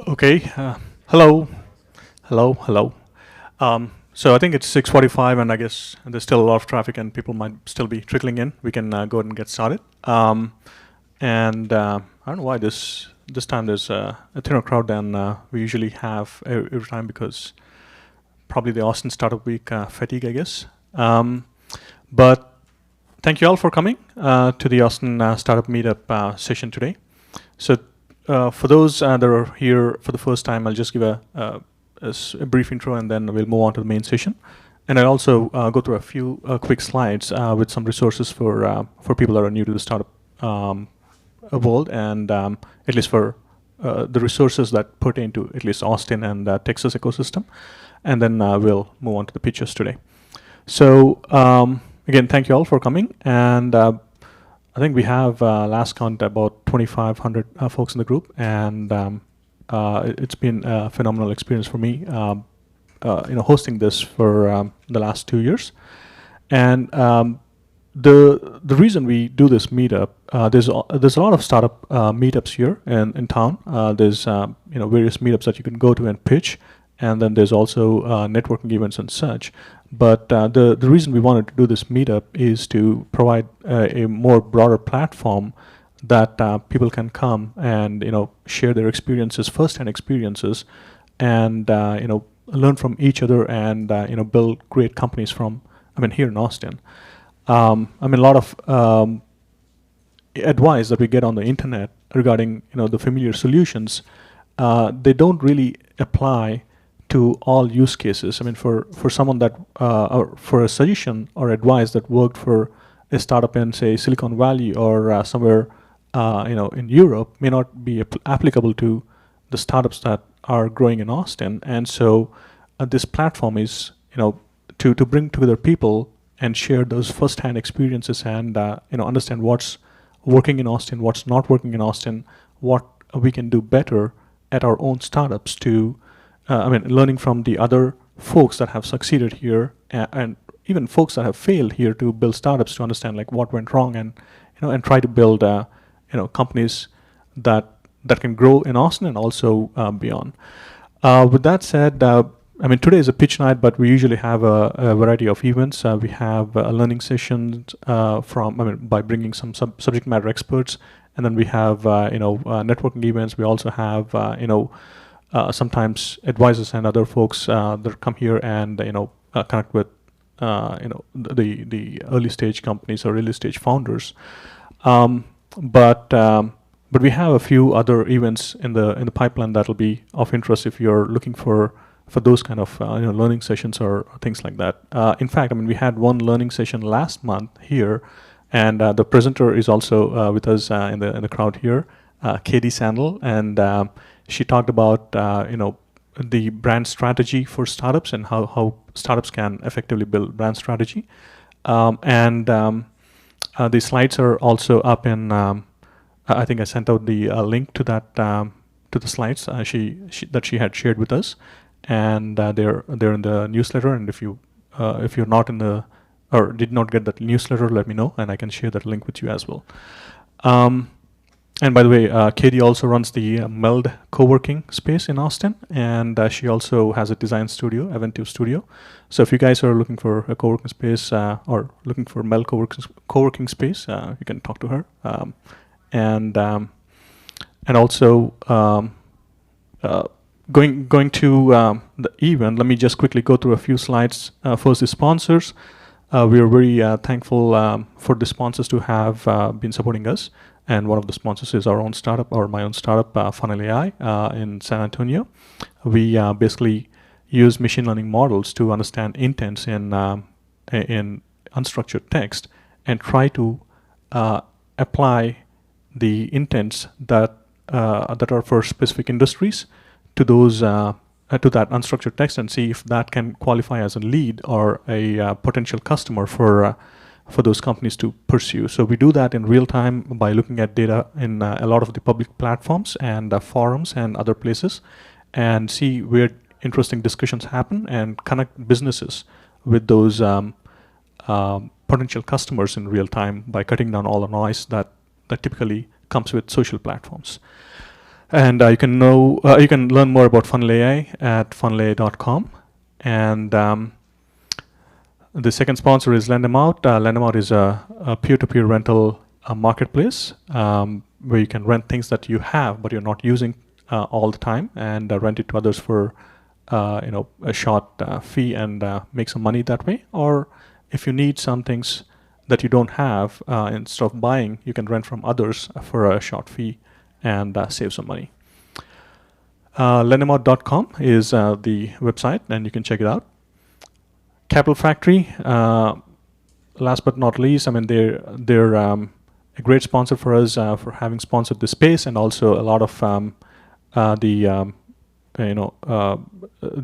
Okay. Hello, hello. So I think it's 6:45, and I guess there's still a lot of traffic, and people might still be trickling in. We can go ahead and get started. And I don't know why this time there's a thinner crowd than we usually have every time, because probably the Austin Startup Week fatigue, I guess. But thank you all for coming to the Austin Startup Meetup session today. So for those that are here for the first time, I'll just give a brief intro, and then we'll move on to the main session. And I'll also go through a few quick slides with some resources for people that are new to the startup world, and at least for the resources that pertain to at least Austin and Texas ecosystem. And then we'll move on to the pitches today. So again, thank you all for coming. And I think we have last count about 2,500 folks in the group, and it's been a phenomenal experience for me, hosting this for the last 2 years. And the reason we do this meetup, there's a lot of startup meetups here in town. There's various meetups that you can go to and pitch, and then there's also networking events and such. But the reason we wanted to do this meetup is to provide a more broader platform that people can come and share their experiences, first-hand experiences, and learn from each other, and build great companies from. Here in Austin. A lot of advice that we get on the internet regarding the familiar solutions, they don't really apply to all use cases. For someone that, or for a suggestion or advice that worked for a startup in, say, Silicon Valley or somewhere, in Europe, may not be applicable to the startups that are growing in Austin. And so, this platform is, to bring together people and share those first-hand experiences, and understand what's working in Austin, what's not working in Austin, what we can do better at our own startups to. Learning from the other folks that have succeeded here, and even folks that have failed here, to build startups, to understand like what went wrong, and and try to build companies that can grow in Austin and also beyond. With that said, today is a pitch night, but we usually have a variety of events. We have learning sessions by bringing some subject matter experts, and then we have networking events. We also have sometimes advisors and other folks that come here and connect with the early stage companies or early stage founders. But we have a few other events in the pipeline that'll be of interest if you're looking for those kind of learning sessions or things like that. In fact, we had one learning session last month here, and the presenter is also with us in the crowd here, Katie Sandel, and she talked about the brand strategy for startups, and how startups can effectively build brand strategy. The slides are also up in. I think I sent out the link to that to the slides that she had shared with us, and they're in the newsletter. And if you're not in the or did not get that newsletter, let me know, and I can share that link with you as well. And by the way, Katie also runs the Meld co-working space in Austin, and she also has a design studio, Eventive Studio. So if you guys are looking for a co-working space or looking for Meld co-working space, you can talk to her. And also going to the event, let me just quickly go through a few slides. First, the sponsors. We are very thankful for the sponsors to have been supporting us. And one of the sponsors is our own startup, or my own startup, Funnel AI, in San Antonio. We basically use machine learning models to understand intents in unstructured text, and try to apply the intents that are for specific industries to those to that unstructured text, and see if that can qualify as a lead or a potential customer for those companies to pursue. So we do that in real time by looking at data in a lot of the public platforms and forums and other places, and see where interesting discussions happen, and connect businesses with those potential customers in real time by cutting down all the noise that typically comes with social platforms. And you can learn more about Funnel AI at funnelai.com. And the second sponsor is Lend 'em Out. Lend 'em Out is a peer-to-peer rental marketplace where you can rent things that you have but you're not using all the time, and rent it to others for a short fee and make some money that way. Or if you need some things that you don't have, instead of buying, you can rent from others for a short fee and save some money. Lendemout.com is the website, and you can check it out. Capital Factory, last but not least, I mean they're a great sponsor for us for having sponsored the space, and also a lot of the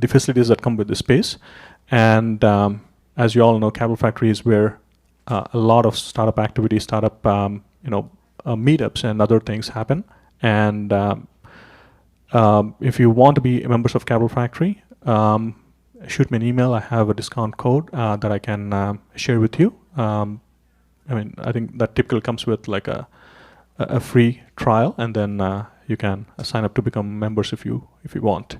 facilities that come with the space. And as you all know, Capital Factory is where a lot of startup activities, startup meetups and other things happen. And if you want to be members of Capital Factory, shoot me an email. I have a discount code that I can share with you. I think that typically comes with like a free trial, and then you can sign up to become members if you want.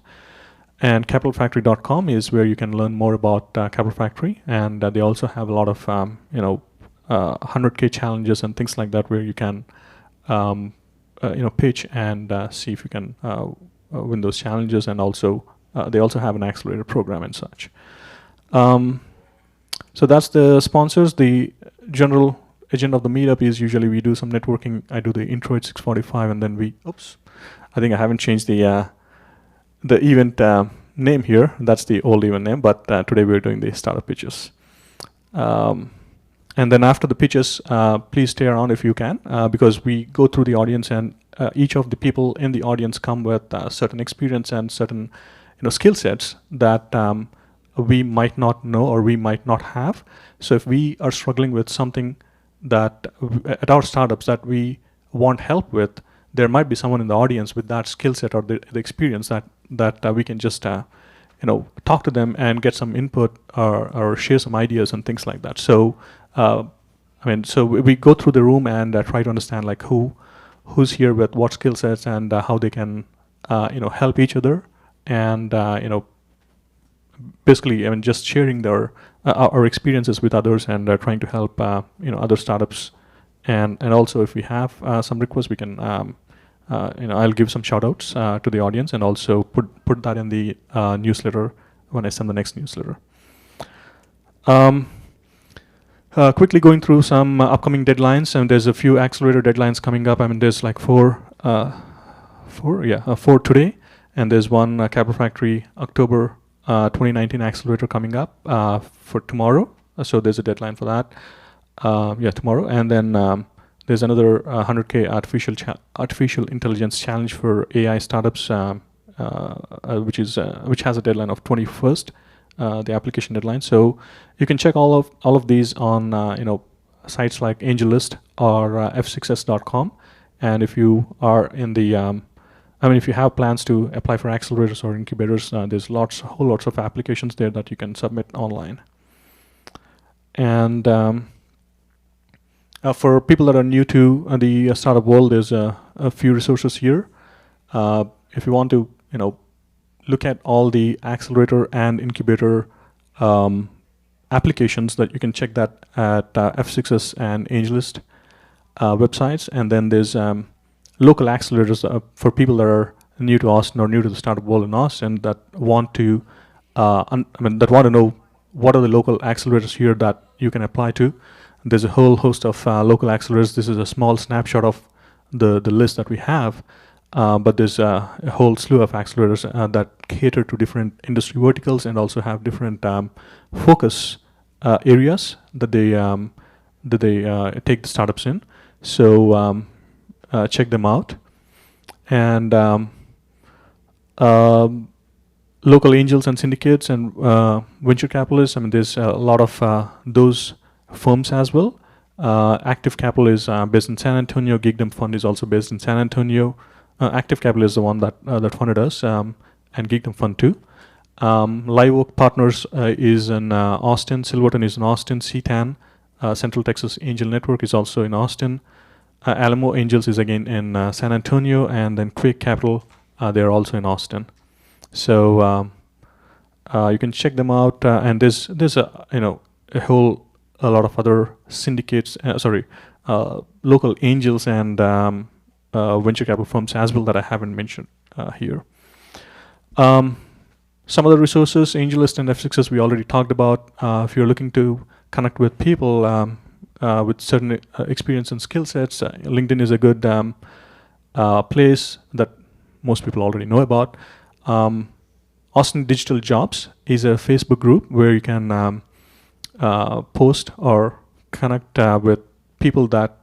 And capitalfactory.com is where you can learn more about Capital Factory, and they also have a lot of 100K challenges and things like that, where you can pitch and see if you can win those challenges. And also they also have an accelerator program and such. So that's the sponsors. The general agenda of the meetup is usually we do some networking. I do the intro at 6:45, and then I think I haven't changed the event name here. That's the old event name, but today we're doing the startup pitches. And then after the pitches, please stay around if you can, because we go through the audience, and each of the people in the audience come with certain experience and certain skill sets that we might not know or we might not have. So if we are struggling with something that at our startups that we want help with, there might be someone in the audience with that skill set or the experience that we can just talk to them and get some input or share some ideas and things like that. So so we go through the room and try to understand like who's here with what skill sets and how they can help each other, and basically just sharing our experiences with others, and trying to help other startups. And also if we have some requests, we can I'll give some shout outs to the audience, and also put that in the newsletter when I send the next newsletter. Quickly going through some upcoming deadlines, and there's a few accelerator deadlines coming up. There's like four today, and there's one Capital Factory October 2019 accelerator coming up for tomorrow. So there's a deadline for that. Tomorrow, and then there's another 100K artificial intelligence challenge for AI startups, which has a deadline of 21st. The application deadline. So you can check all of these on sites like AngelList or f6s.com. And if you are in the if you have plans to apply for accelerators or incubators, there's whole lots of applications there that you can submit online. And for people that are new to the startup world, there's a few resources here. If you want to look at all the accelerator and incubator applications, that you can check that at F6S and AngelList websites. And then there's local accelerators for people that are new to Austin or new to the startup world in Austin that want to know what are the local accelerators here that you can apply to. There's a whole host of local accelerators. This is a small snapshot of the list that we have. But there's a whole slew of accelerators that cater to different industry verticals and also have different focus areas that they take the startups in. So check them out. And local angels and syndicates and venture capitalists. There's a lot of those firms as well. Active Capital is based in San Antonio. Geekdom Fund is also based in San Antonio. Active Capital is the one that funded us, and Geekdom Fund too. Live Oak Partners is in Austin. Silverton is in Austin. CTAN, Central Texas Angel Network, is also in Austin. Alamo Angels is again in San Antonio, and then Quake Capital, they're also in Austin. So you can check them out, and there's a lot of other syndicates. Local angels and venture capital firms as well that I haven't mentioned here. Some other resources, AngelList and F6s, we already talked about. If you're looking to connect with people with certain experience and skill sets, LinkedIn is a good place that most people already know about. Austin Digital Jobs is a Facebook group where you can post or connect with people that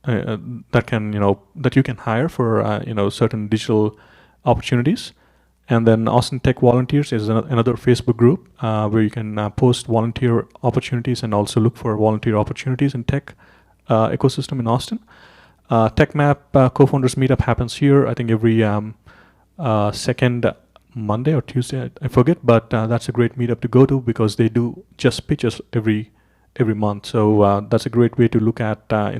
you can hire for certain digital opportunities. And then Austin Tech Volunteers is another Facebook group where you can post volunteer opportunities and also look for volunteer opportunities in tech ecosystem in Austin. TechMap co-founders meetup happens here, I think every second Monday or Tuesday, I forget, but that's a great meetup to go to because they do just pitches every month. So that's a great way to look at a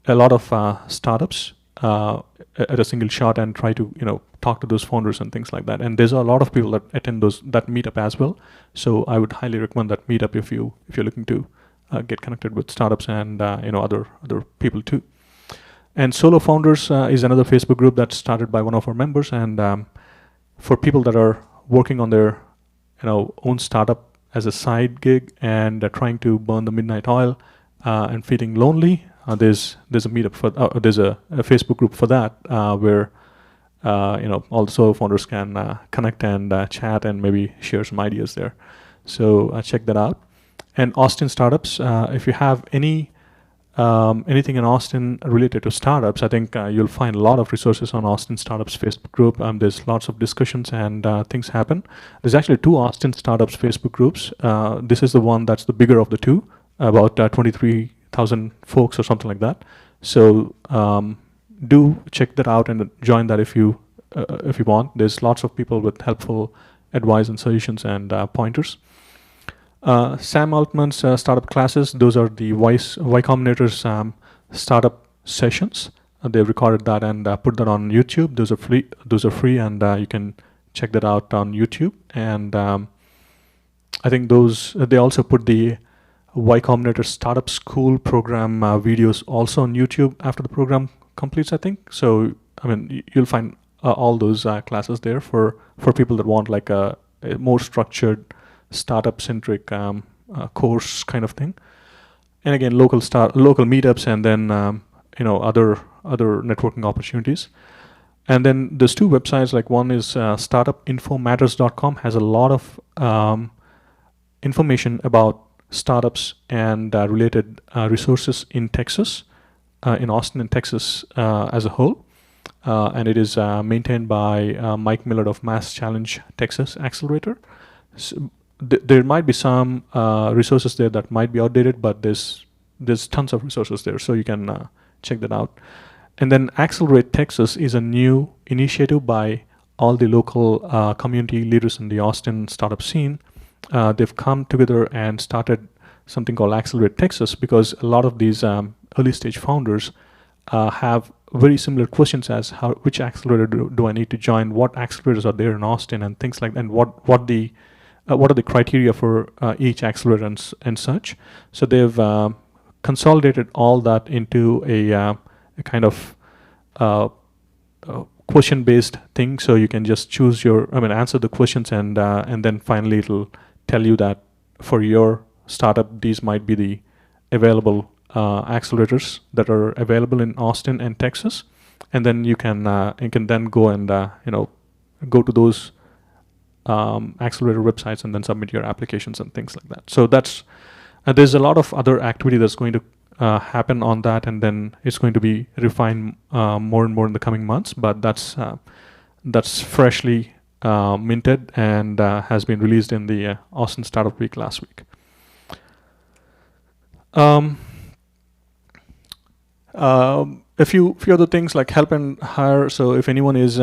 lot of startups at a single shot and try to talk to those founders and things like that. And there's a lot of people that attend that meetup as well. So I would highly recommend that meetup if you're looking to get connected with startups and other people too. And Solo Founders is another Facebook group that's started by one of our members, and for people that are working on their own startup as a side gig and trying to burn the midnight oil and feeling lonely. There's a meetup for there's a Facebook group for that where all the solo founders can connect and chat and maybe share some ideas there. So check that out. And Austin Startups, if you have anything in Austin related to startups, I think you'll find a lot of resources on Austin Startups Facebook group. There's lots of discussions and things happen. There's actually 2 Austin Startups Facebook groups. This is the one that's the bigger of the 2, about 23,000 folks or something like that. So do check that out and join that if you want. There's lots of people with helpful advice and solutions and pointers. Sam Altman's startup classes, those are the Y Combinator's startup sessions. They've recorded that and put that on YouTube. Those are free, and you can check that out on YouTube. And I think they also put the Y Combinator Startup School program videos also on YouTube after the program completes, I think. So you'll find all those classes there for people that want like a more structured startup-centric course kind of thing. And again, local meetups, and then other networking opportunities. And then there's 2 websites. Like one is startupinfomatters.com, has a lot of information about startups and related resources in Texas, in Austin and Texas as a whole. And it is maintained by Mike Millard of Mass Challenge Texas Accelerator. So there might be some resources there that might be outdated, but there's tons of resources there, so you can check that out. And then Accelerate Texas is a new initiative by all the local community leaders in the Austin startup scene. They've come together and started something called Accelerate Texas because a lot of these early stage founders have very similar questions as which accelerator do I need to join, what accelerators are there in Austin, and things like that, and what are the criteria for each accelerator and such. So they've consolidated all that into a kind of question-based thing. So you can just choose answer the questions, and then finally it'll tell you that for your startup, these might be the available accelerators that are available in Austin and Texas, and then you can then go and go to those accelerator websites and then submit your applications and things like that. So that's there's a lot of other activity that's going to happen on that, and then it's going to be refined more and more in the coming months. But that's freshly minted and has been released in the Austin Startup Week last week. A few other things like help and hire. So if anyone is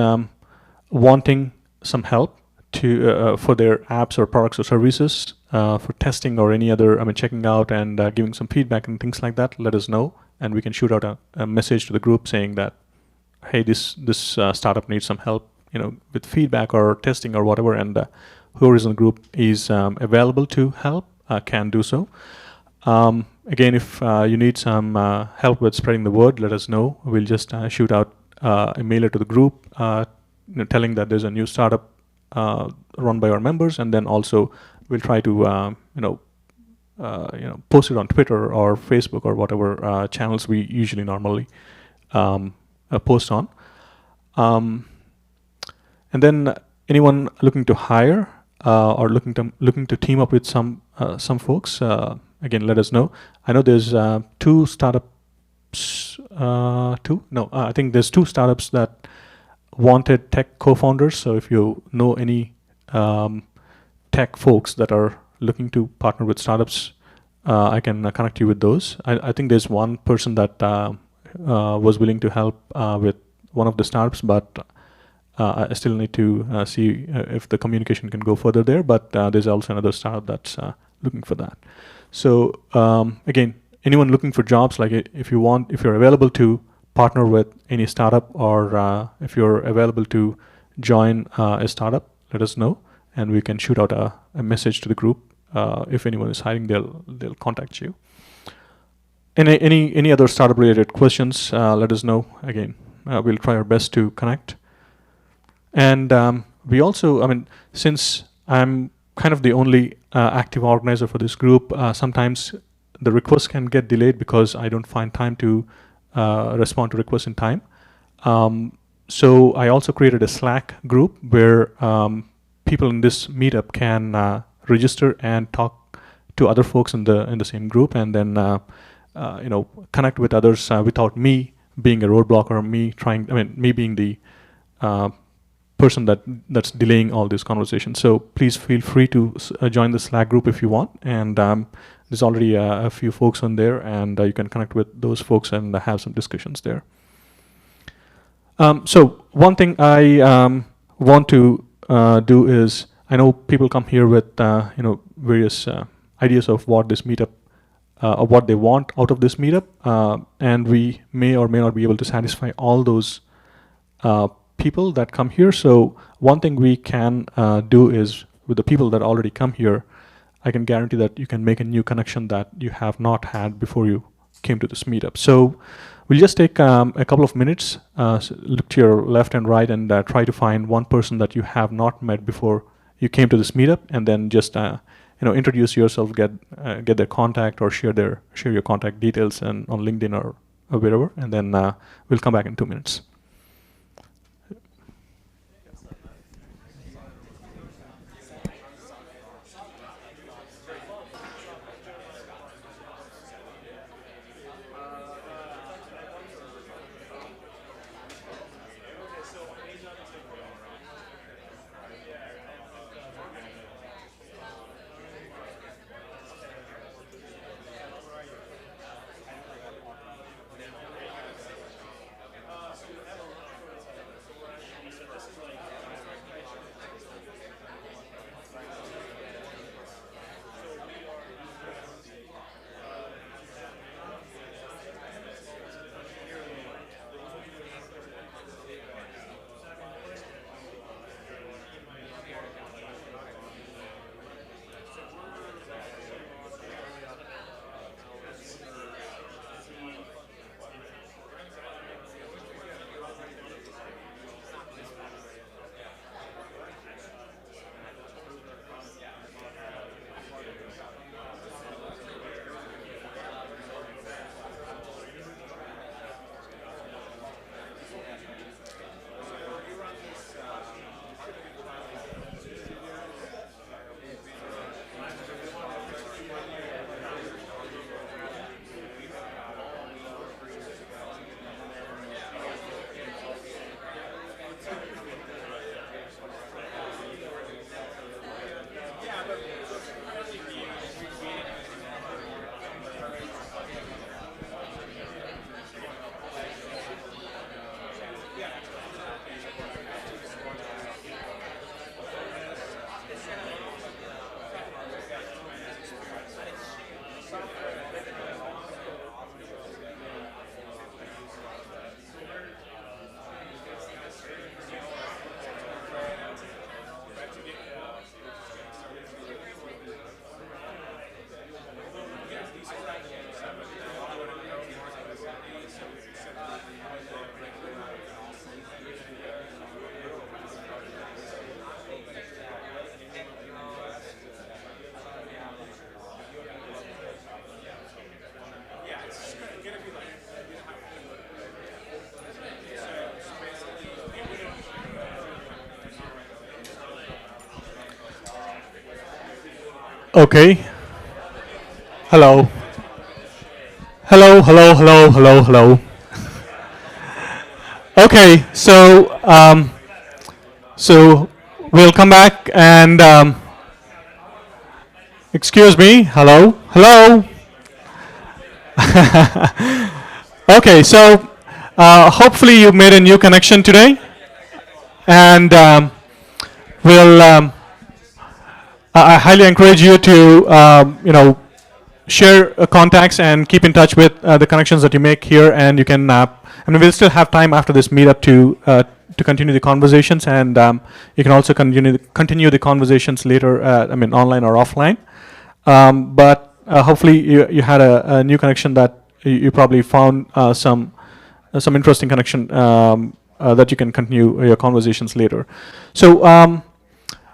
wanting some help for their apps or products or services for testing or any other, checking out and giving some feedback and things like that, let us know. and we can shoot out a message to the group saying that, hey, this startup needs some help, with feedback or testing or whatever, and whoever is in the group is available to help can do so. Again, if you need some help with spreading the word, let us know. We'll just shoot out a mailer to the group, telling that there's a new startup run by our members, and then also we'll try to post it on Twitter or Facebook or whatever channels we usually normally post on. And then anyone looking to hire or looking to team up with some folks, again, let us know. I know there's two startups. I think there's two startups that wanted tech co-founders. So if you know any tech folks that are looking to partner with startups, I can connect you with those. I think there's one person that was willing to help with one of the startups, but I still need to see if the communication can go further there. But there's also another startup that's looking for that. So again, anyone looking for jobs, like if you're available to partner with any startup, or if you're available to join a startup, let us know, and we can shoot out a message to the group. If anyone is hiring, they'll contact you. Any other startup related questions, let us know. Again, we'll try our best to connect. And we also, since I'm kind of the only active organizer for this group, sometimes the requests can get delayed because I don't find time to respond to requests in time. So I also created a Slack group where people in this meetup can register and talk to other folks in the same group, and then connect with others without me being a roadblock, or me being the person that's delaying all these conversations. So please feel free to join the Slack group if you want, and there's already a few folks on there, and you can connect with those folks and have some discussions there. So one thing I want to do is, I know people come here with various ideas of what this meetup, or what they want out of this meetup, and we may or may not be able to satisfy all those people that come here. So one thing we can do is, with the people that already come here, I can guarantee that you can make a new connection that you have not had before you came to this meetup. So we'll just take a couple of minutes, look to your left and right, and try to find one person that you have not met before you came to this meetup, and then just introduce yourself, get their contact, or share your contact details and on LinkedIn or wherever, and then we'll come back in 2 minutes. Okay. Hello. Hello, hello, hello, hello, hello. Okay, so we'll come back and excuse me. Hello, hello. Okay, so hopefully you made a new connection today, and we'll. I highly encourage you to share contacts and keep in touch with the connections that you make here, and you can. I mean, we'll still have time after this meetup to continue the conversations, and you can also continue the conversations later. I mean, online or offline. But hopefully, you had a new connection that you probably found some interesting connection that you can continue your conversations later. So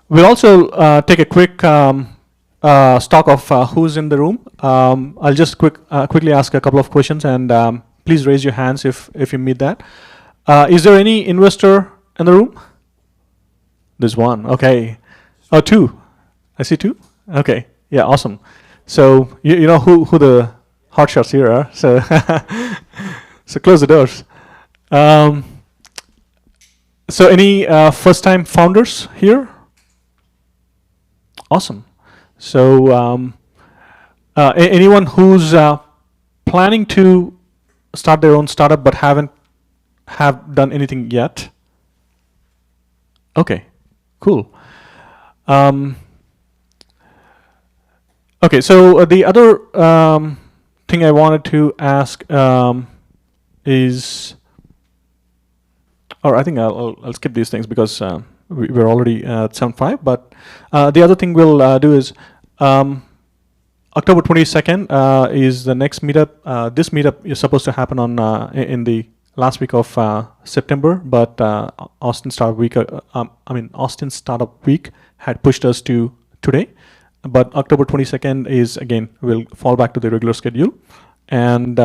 we'll also take a quick stock of who's in the room. I'll just quickly ask a couple of questions, and please raise your hands if you meet that. Is there any investor in the room? There's one. Okay. Oh, two. I see two. Okay. Yeah. Awesome. So you know who the hot shots here are. So so close the doors. Um, so any first-time founders here? Awesome. So anyone who's planning to start their own startup but haven't have done anything yet? Okay, cool. Okay, so the other thing I wanted to ask is, or I think I'll skip these things because we're already at 7:05. But the other thing we'll do is October 22nd is the next meetup. This meetup is supposed to happen on in the last week of September, but Austin Startup Week. Austin Startup Week had pushed us to today. But October 22nd is again we'll fall back to the regular schedule. And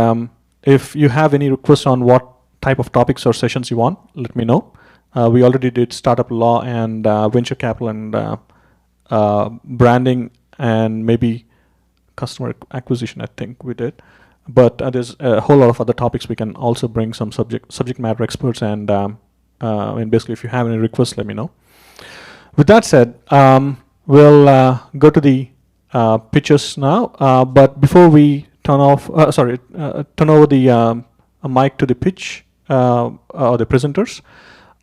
if you have any requests on what type of topics or sessions you want, let me know. We already did startup law and venture capital and branding and maybe customer acquisition. I think we did, but there's a whole lot of other topics. We can also bring some subject matter experts, and basically, if you have any requests, let me know. With that said, we'll go to the pitches now. But before we turn over the a mic to the pitch or the presenters,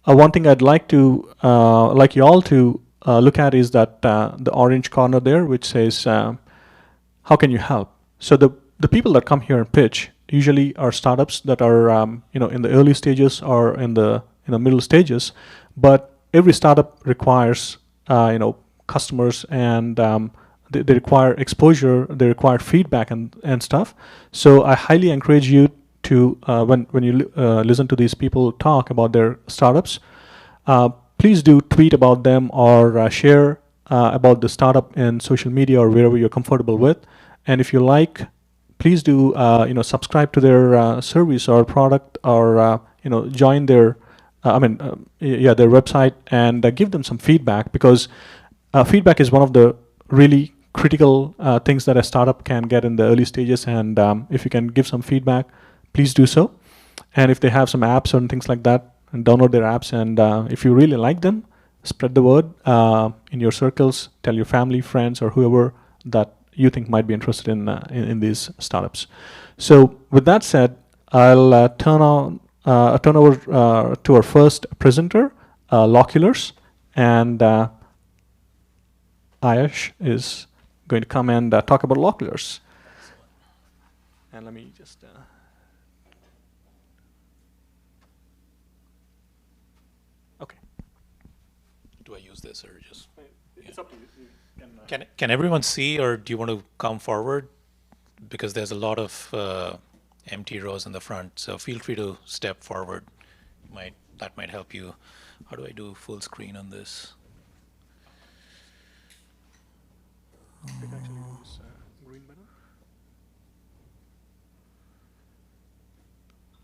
one thing I'd like to like you all to look at is that the orange corner there, which says how can you help? So the people that come here and pitch usually are startups that are in the early stages or in the middle stages, but every startup requires customers, and they require exposure, they require feedback and stuff. So I highly encourage you to when you listen to these people talk about their startups, please do tweet about them or share about the startup in social media or wherever you're comfortable with. And if you like, please do subscribe to their service or product, or join their their website and give them some feedback, because feedback is one of the really critical things that a startup can get in the early stages. And if you can give some feedback, please do so. And if they have some apps and things like that, and download their apps. And if you really like them, spread the word in your circles. Tell your family, friends, or whoever that you think might be interested in these startups. So with that said, I'll turn over to our first presenter, Loculars, and Ayash is going to come and talk about Loculars. And let me just. Okay. Do I use this or just? It's up to you. Can everyone see, or do you want to come forward? Because there's a lot of empty rows in the front, so feel free to step forward. That might help you. How do I do full screen on this? You can actually use green better.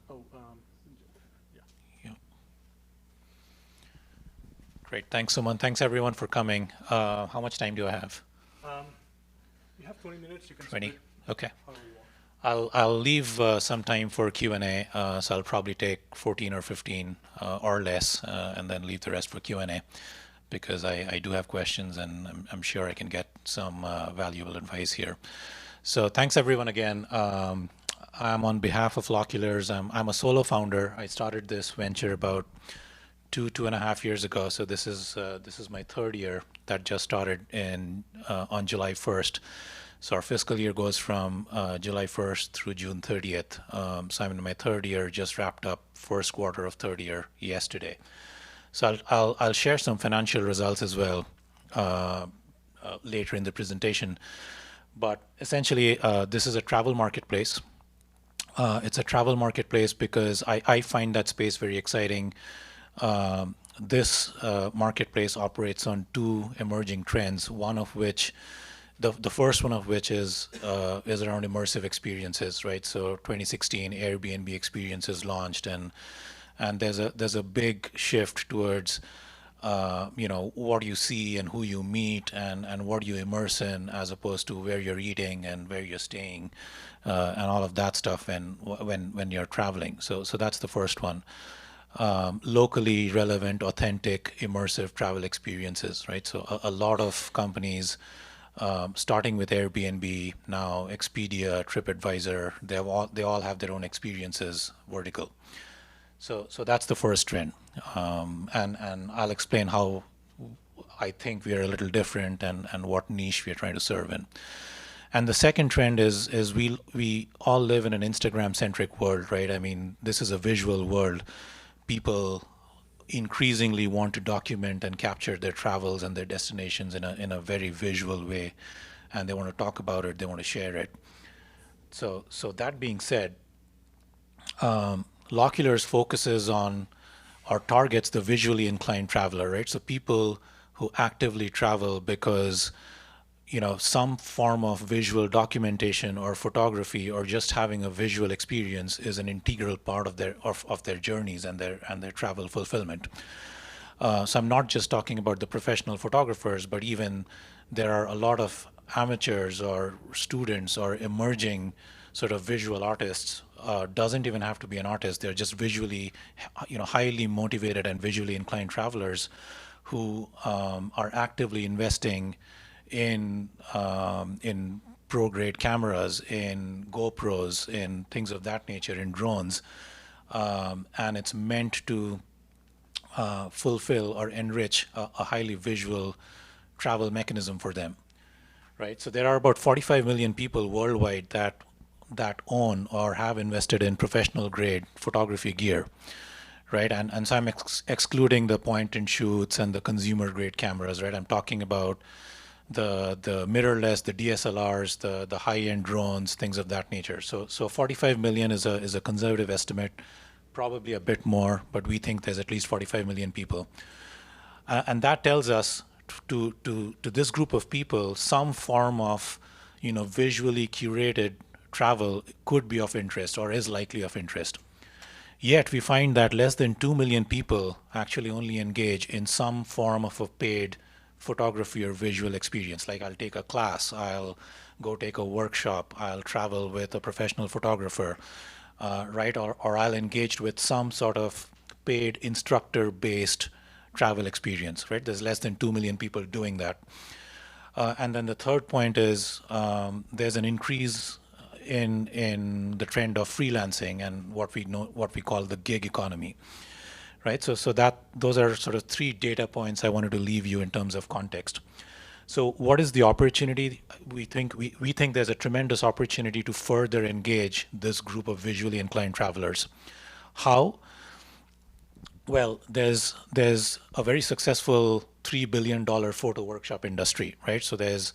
Oh, yeah. Yeah. Great. Thanks, Suman. Thanks everyone for coming. How much time do I have? have 20 minutes. You can 20? split Okay. however you want. I'll leave some time for Q&A, so I'll probably take 14 or 15 or less, and then leave the rest for Q&A, because I do have questions, and I'm sure I can get some valuable advice here. So thanks everyone again. I'm on behalf of Lockulars. I'm a solo founder. I started this venture about 2.5 years ago. So this is my third year. That just started in on July 1st. So our fiscal year goes from July 1st through June 30th. So I'm in my third year. Just wrapped up first quarter of third year yesterday. So I'll share some financial results as well later in the presentation. But essentially, this is a travel marketplace. It's a travel marketplace because I find that space very exciting. This marketplace operates on two emerging trends. One of which, the first one of which is around immersive experiences, right? So 2016 Airbnb experiences launched, and there's a big shift towards what you see and who you meet and what you immerse in, as opposed to where you're eating and where you're staying, and all of that stuff when you're traveling. So that's the first one. Locally relevant, authentic, immersive travel experiences, right? So a lot of companies, starting with Airbnb, now Expedia, TripAdvisor, they all have their own experiences vertical. So that's the first trend, and I'll explain how I think we are a little different and what niche we are trying to serve in. And the second trend is we all live in an Instagram-centric world, right? I mean, this is a visual world. People increasingly want to document and capture their travels and their destinations in a very visual way, and they want to talk about it. They want to share it. So that being said, Lockulars focuses on or targets the visually inclined traveler, right? So people who actively travel because some form of visual documentation or photography or just having a visual experience is an integral part of their journeys and their travel fulfillment. So I'm not just talking about the professional photographers, but even there are a lot of amateurs or students or emerging sort of visual artists. Doesn't even have to be an artist. They're just visually, highly motivated and visually inclined travelers who are actively investing in pro-grade cameras, in GoPros, in things of that nature, in drones, and it's meant to fulfill or enrich a highly visual travel mechanism for them, right? So there are about 45 million people worldwide that own or have invested in professional grade photography gear, right? And so I'm excluding the point and shoots and the consumer grade cameras, right? I'm talking about the mirrorless, the DSLRs, the high end drones, things of that nature. So 45 million is a conservative estimate, probably a bit more, but we think there's at least 45 million people, and that tells us to this group of people some form of visually curated travel could be of interest or is likely of interest. Yet we find that less than 2 million people actually only engage in some form of a paid photography or visual experience. Like, I'll take a class, I'll go take a workshop, I'll travel with a professional photographer, right? Or I'll engage with some sort of paid instructor-based travel experience, right? There's less than 2 million people doing that. And then the third point is there's an increase in the trend of freelancing and what we call the gig economy, right? So that those are sort of three data points I wanted to leave you in terms of context. So what is the opportunity? We think there's a tremendous opportunity to further engage this group of visually inclined travelers. How? Well, there's a very successful $3 billion photo workshop industry, right? So there's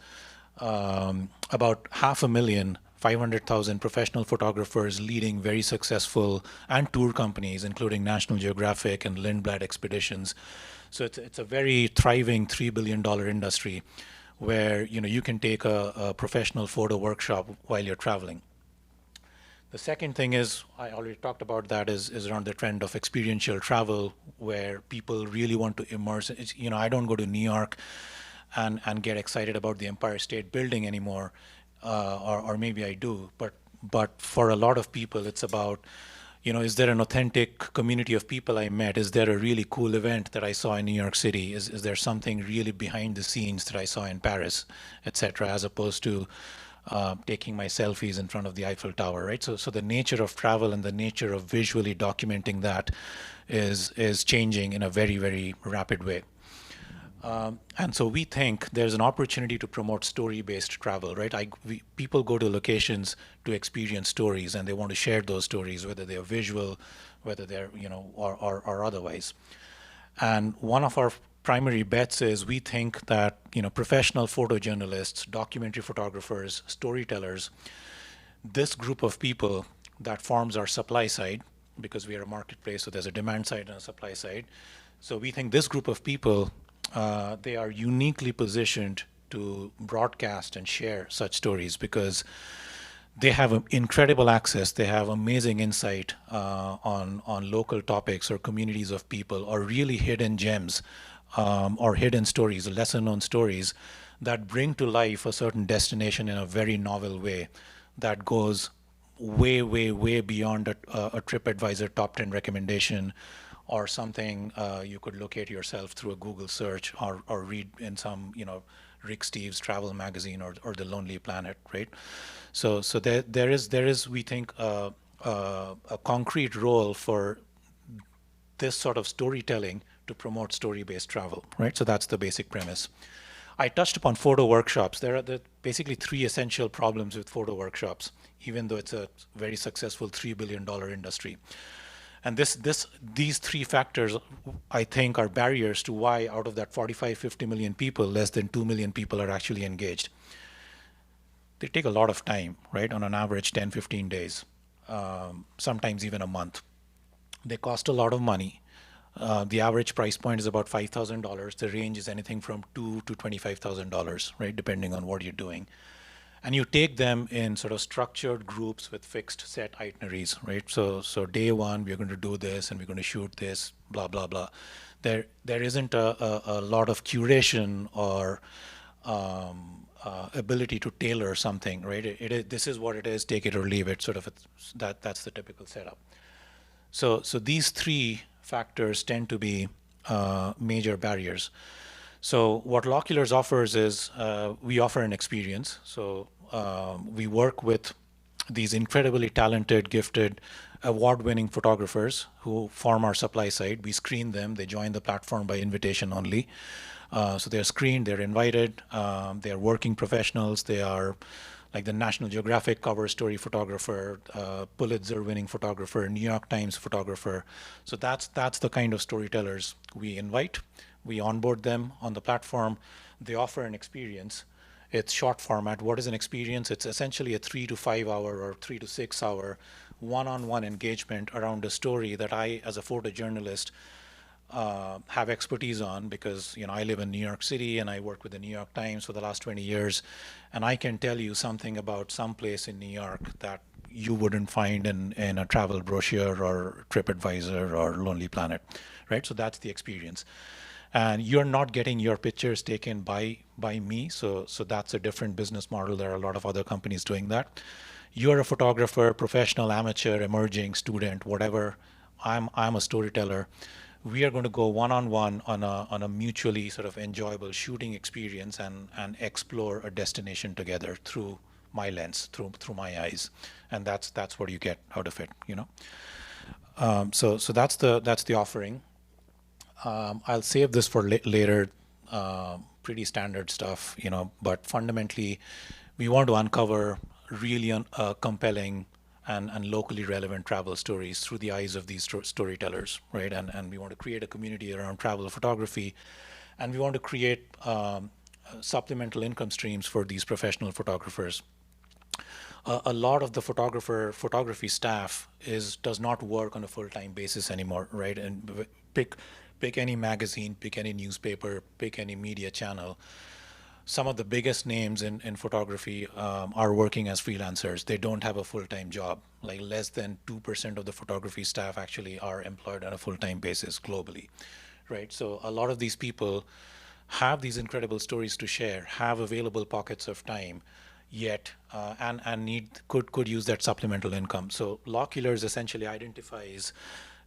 about 500,000 professional photographers leading very successful and tour companies, including National Geographic and Lindblad Expeditions. So it's a very thriving $3 billion industry where you can take a professional photo workshop while you're traveling. The second thing is, I already talked about that, is around the trend of experiential travel, where people really want to immerse. I don't go to New York and get excited about the Empire State Building anymore. or maybe I do, but for a lot of people, it's about, is there an authentic community of people I met? Is there a really cool event that I saw in New York City? Is there something really behind the scenes that I saw in Paris, etc., as opposed to taking my selfies in front of the Eiffel Tower, right? So the nature of travel and the nature of visually documenting that is changing in a very, very rapid way. And so we think there's an opportunity to promote story-based travel, right? People go to locations to experience stories, and they want to share those stories, whether they're visual, whether they're, or otherwise. And one of our primary bets is we think that, professional photojournalists, documentary photographers, storytellers, this group of people that forms our supply side, because we are a marketplace, so there's a demand side and a supply side. So we think this group of people, they are uniquely positioned to broadcast and share such stories because they have incredible access. They have amazing insight on local topics or communities of people or really hidden gems or hidden stories, lesser known stories that bring to life a certain destination in a very novel way that goes way, way, way beyond a TripAdvisor top 10 recommendation or something you could locate yourself through a Google search or read in some, Rick Steves travel magazine or The Lonely Planet, right? So there is we think a concrete role for this sort of storytelling to promote story-based travel, right? So that's the basic premise. I touched upon photo workshops. There are basically three essential problems with photo workshops, even though it's a very successful $3 billion industry. And these three factors, I think, are barriers to why out of that 45, 50 million people, less than 2 million people are actually engaged. They take a lot of time, right? On an average, 10, 15 days, sometimes even a month. They cost a lot of money. The average price point is about $5,000. The range is anything from $2,000 to $25,000, right, depending on what you're doing. And you take them in sort of structured groups with fixed set itineraries, right? So day one, we're going to do this and we're going to shoot this, blah, blah, blah. There isn't a lot of curation or ability to tailor something, right? This is what it is, take it or leave it, sort of. That's the typical setup. So these three factors tend to be major barriers. So what Loculars offers is we offer an experience. So we work with these incredibly talented, gifted, award-winning photographers who form our supply side. We screen them. They join the platform by invitation only. So they're screened, they're invited, they're working professionals, they are like the National Geographic cover story photographer, Pulitzer-winning photographer, New York Times photographer. So that's the kind of storytellers we invite. We onboard them on the platform. They offer an experience. It's short format. What is an experience? It's essentially a 3 to 5 hour or 3 to 6 hour one-on-one engagement around a story that I, as a photojournalist, have expertise on because I live in New York City and I work with the New York Times for the last 20 years, and I can tell you something about some place in New York that you wouldn't find in a travel brochure or TripAdvisor or Lonely Planet, right? So that's the experience, and you're not getting your pictures taken by me. So that's a different business model. There are a lot of other companies doing that. You're a photographer, professional, amateur, emerging, student, whatever. I'm a storyteller. We are going to go one-on-one on a mutually sort of enjoyable shooting experience and explore a destination together through my lens, through my eyes, and that's what you get out of it. So that's the offering. I'll save this for later. Pretty standard stuff. But fundamentally, we want to uncover really compelling and locally relevant travel stories through the eyes of these storytellers, right? And we want to create a community around travel photography, and we want to create supplemental income streams for these professional photographers. A lot of the photography staff does not work on a full-time basis anymore, right? And pick any magazine, pick any newspaper, pick any media channel. Some of the biggest names in photography are working as freelancers. They don't have a full-time job. Like less than 2% of the photography staff actually are employed on a full-time basis globally, right? So a lot of these people have these incredible stories to share, have available pockets of time. yet, and could use that supplemental income. So law killers essentially identifies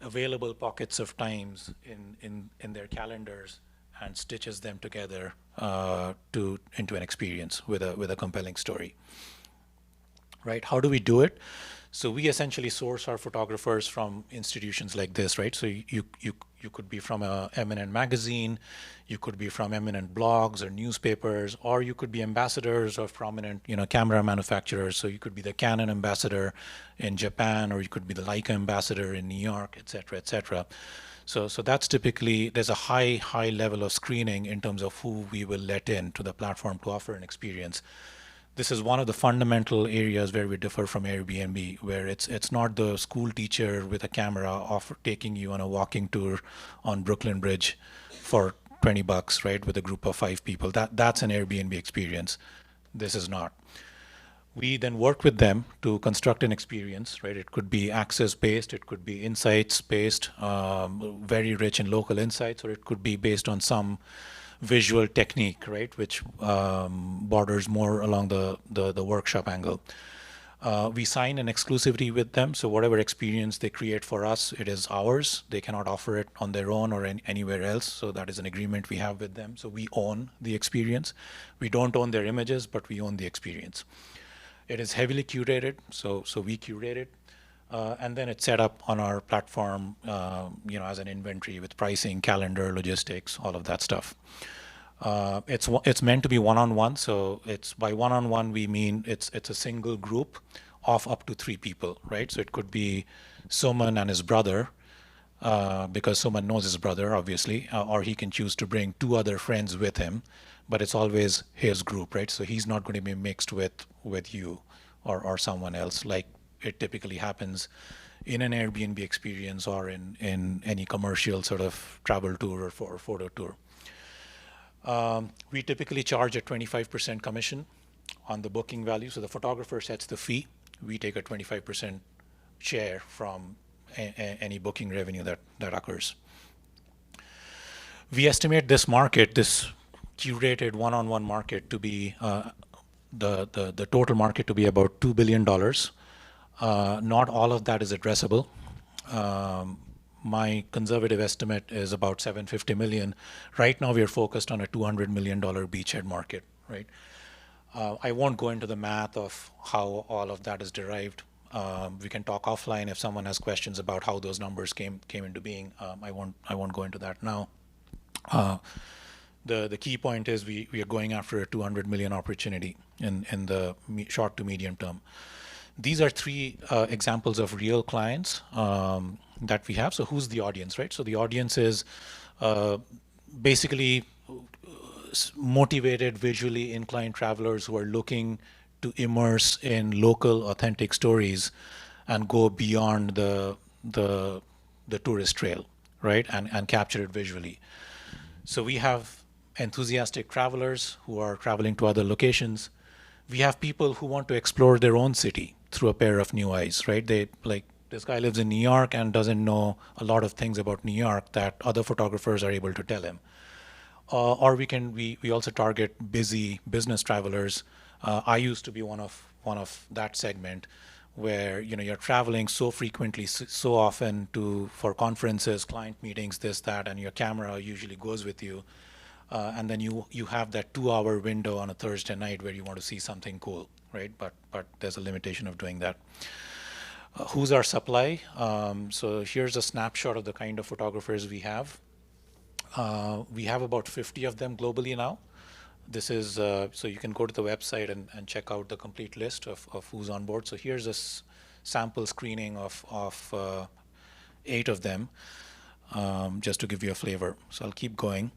available pockets of times in their calendars and stitches them together to into an experience with a compelling story. Right? How do we do it? So we essentially source our photographers from institutions like this, right? So you could be from a eminent magazine, you could be from eminent blogs or newspapers, or you could be ambassadors of prominent, camera manufacturers. So you could be the Canon ambassador in Japan, or you could be the Leica ambassador in New York, et cetera, et cetera. So that's typically, there's a high level of screening in terms of who we will let in to the platform to offer an experience. This is one of the fundamental areas where we differ from Airbnb, where it's not the school teacher with a camera taking you on a walking tour on Brooklyn Bridge for $20, right, with a group of 5 people. That's an Airbnb experience. This is not. We then work with them to construct an experience, right? It could be access based, it could be insights based, very rich in local insights, or it could be based on some visual technique, right, which borders more along the workshop angle. We sign an exclusivity with them, so whatever experience they create for us, it is ours. They cannot offer it on their own or anywhere else, so that is an agreement we have with them. So we own the experience. We don't own their images, but we own the experience. It is heavily curated, so we curate it, and then it's set up on our platform, as an inventory with pricing, calendar, logistics, all of that stuff. It's meant to be one-on-one, so it's by one-on-one we mean it's a single group of up to 3 people, right? So it could be Soman and his brother, because Soman knows his brother, obviously, or he can choose to bring 2 other friends with him, but it's always his group, right? So he's not going to be mixed with you or someone else, like it typically happens in an Airbnb experience or in any commercial sort of travel tour or photo tour. We typically charge a 25% commission on the booking value. So the photographer sets the fee. We take a 25% share from any booking revenue that occurs. We estimate this market, this curated one-on-one market, to be the total market to be about $2 billion. Not all of that is addressable. My conservative estimate is about 750 million. Right now, we are focused on a $200 million beachhead market, right? I won't go into the math of how all of that is derived. We can talk offline if someone has questions about how those numbers came into being. I won't go into that now. The key point is we are going after a 200 million opportunity in the short to medium term. These are 3 examples of real clients that we have. So who's the audience, right? So the audience is basically motivated, visually inclined travelers who are looking to immerse in local, authentic stories and go beyond the tourist trail, right? And capture it visually. So we have enthusiastic travelers who are traveling to other locations. We have people who want to explore their own city through a pair of new eyes, right? They like, this guy lives in New York and doesn't know a lot of things about New York that other photographers are able to tell him. Or we also target busy business travelers. I used to be one of that segment, where you're traveling so frequently, so often for conferences, client meetings, this, that, and your camera usually goes with you. And then you have that 2-hour window on a Thursday night where you want to see something cool, right? But there's a limitation of doing that. Who's our supply? So here's a snapshot of the kind of photographers we have. We have about 50 of them globally now. This is so you can go to the website and check out the complete list of who's on board. So here's a sample screening of 8 of them, just to give you a flavor. So I'll keep going.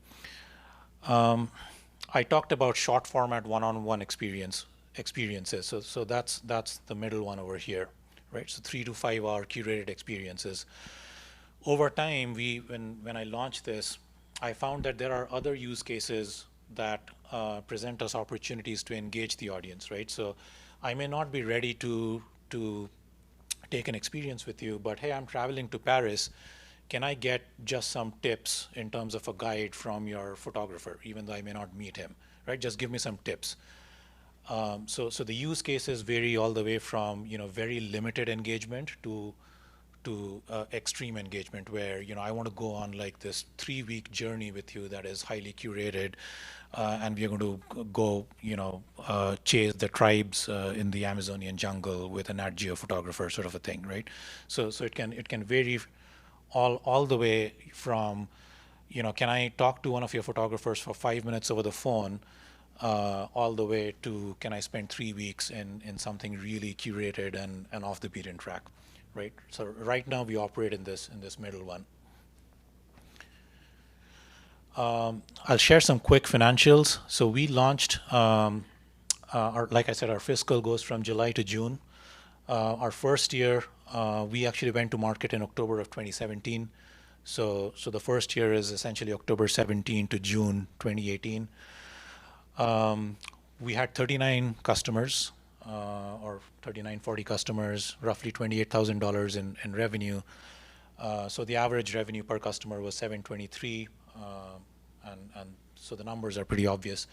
I talked about short format one-on-one experiences. So that's the middle one over here, right? So 3 to 5 hour curated experiences. Over time, when I launched this, I found that there are other use cases that present us opportunities to engage the audience, right? So I may not be ready to take an experience with you, but hey, I'm traveling to Paris. Can I get just some tips in terms of a guide from your photographer, even though I may not meet him, right? Just give me some tips. So the use cases vary all the way from very limited engagement to extreme engagement, where I want to go on like this 3-week journey with you that is highly curated, and we are going to go chase the tribes in the Amazonian jungle with an Nat Geo photographer, sort of a thing, right? So it can vary all the way from can I talk to one of your photographers for 5 minutes over the phone, all the way to can I spend 3 weeks in something really curated and off the beaten track, right? So right now we operate in this middle one. I'll share some quick financials. So we launched, like I said, our fiscal goes from July to June. Our first year, we actually went to market in October of 2017. So the first year is essentially October 17 to June 2018. We had 39 customers, or 39, 40 customers, roughly $28,000 in revenue. So the average revenue per customer was 723, and so the numbers are pretty obvious.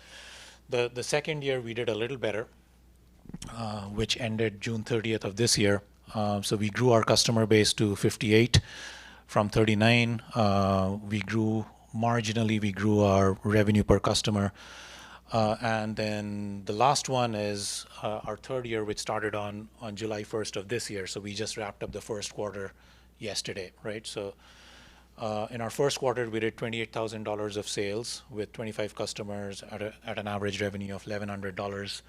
The second year we did a little better, which ended June 30th of this year. So we grew our customer base to 58 from 39. We grew marginally. We grew our revenue per customer. And then the last one is our third year, which started on July 1st of this year. So we just wrapped up the first quarter yesterday, right? So in our first quarter, we did $28,000 of sales with 25 customers at an average revenue of $1,100.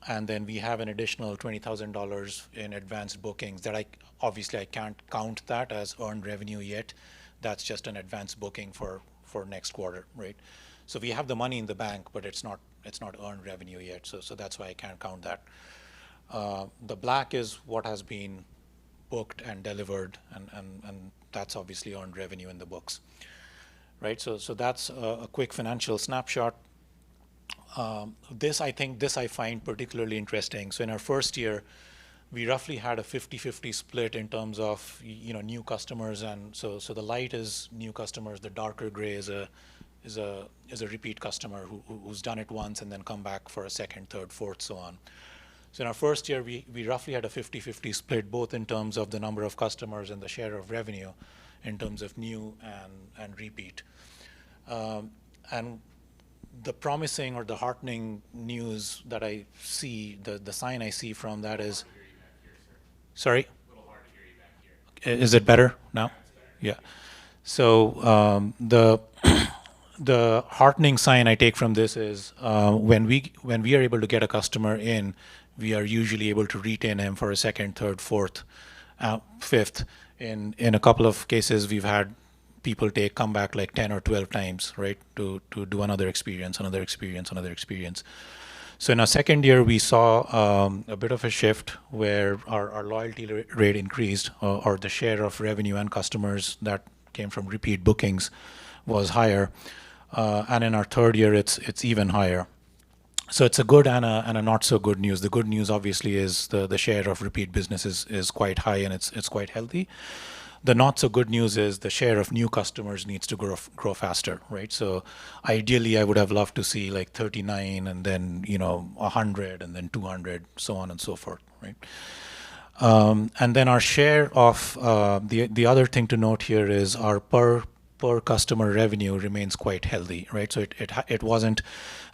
And then we have an additional $20,000 in advanced bookings that obviously I can't count that as earned revenue yet. That's just an advanced booking for next quarter, right? So we have the money in the bank, but it's not earned revenue yet. So that's why I can't count that. The black is what has been booked and delivered, and that's obviously earned revenue in the books, right? So that's a quick financial snapshot. This I find particularly interesting. So in our first year, we roughly had a 50-50 split in terms of new customers, and so the light is new customers, the darker gray is a repeat customer who's done it once and then come back for a second, third, fourth, so on. So in our first year, we roughly had a 50-50 split, both in terms of the number of customers and the share of revenue, in terms of new and repeat. And the promising or the heartening news that I see, the sign I see from that is, sorry? A little hard to hear you back here. Is it better now? Yeah. So the heartening sign I take from this is when we are able to get a customer in, we are usually able to retain him for a second, third, fourth, fifth. In a couple of cases, we've had people come back like 10 or 12 times, right, to do another experience. So in our second year, we saw a bit of a shift where our loyalty rate increased, or the share of revenue and customers that came from repeat bookings was higher. And in our third year, it's even higher. So it's a good and a not so good news. The good news obviously is the share of repeat business is quite high and it's quite healthy. The not so good news is the share of new customers needs to grow faster, right? So ideally, I would have loved to see like 39 and then 100 and then 200, so on and so forth, right? And then our share of the other thing to note here is our per customer revenue remains quite healthy, right? So it wasn't.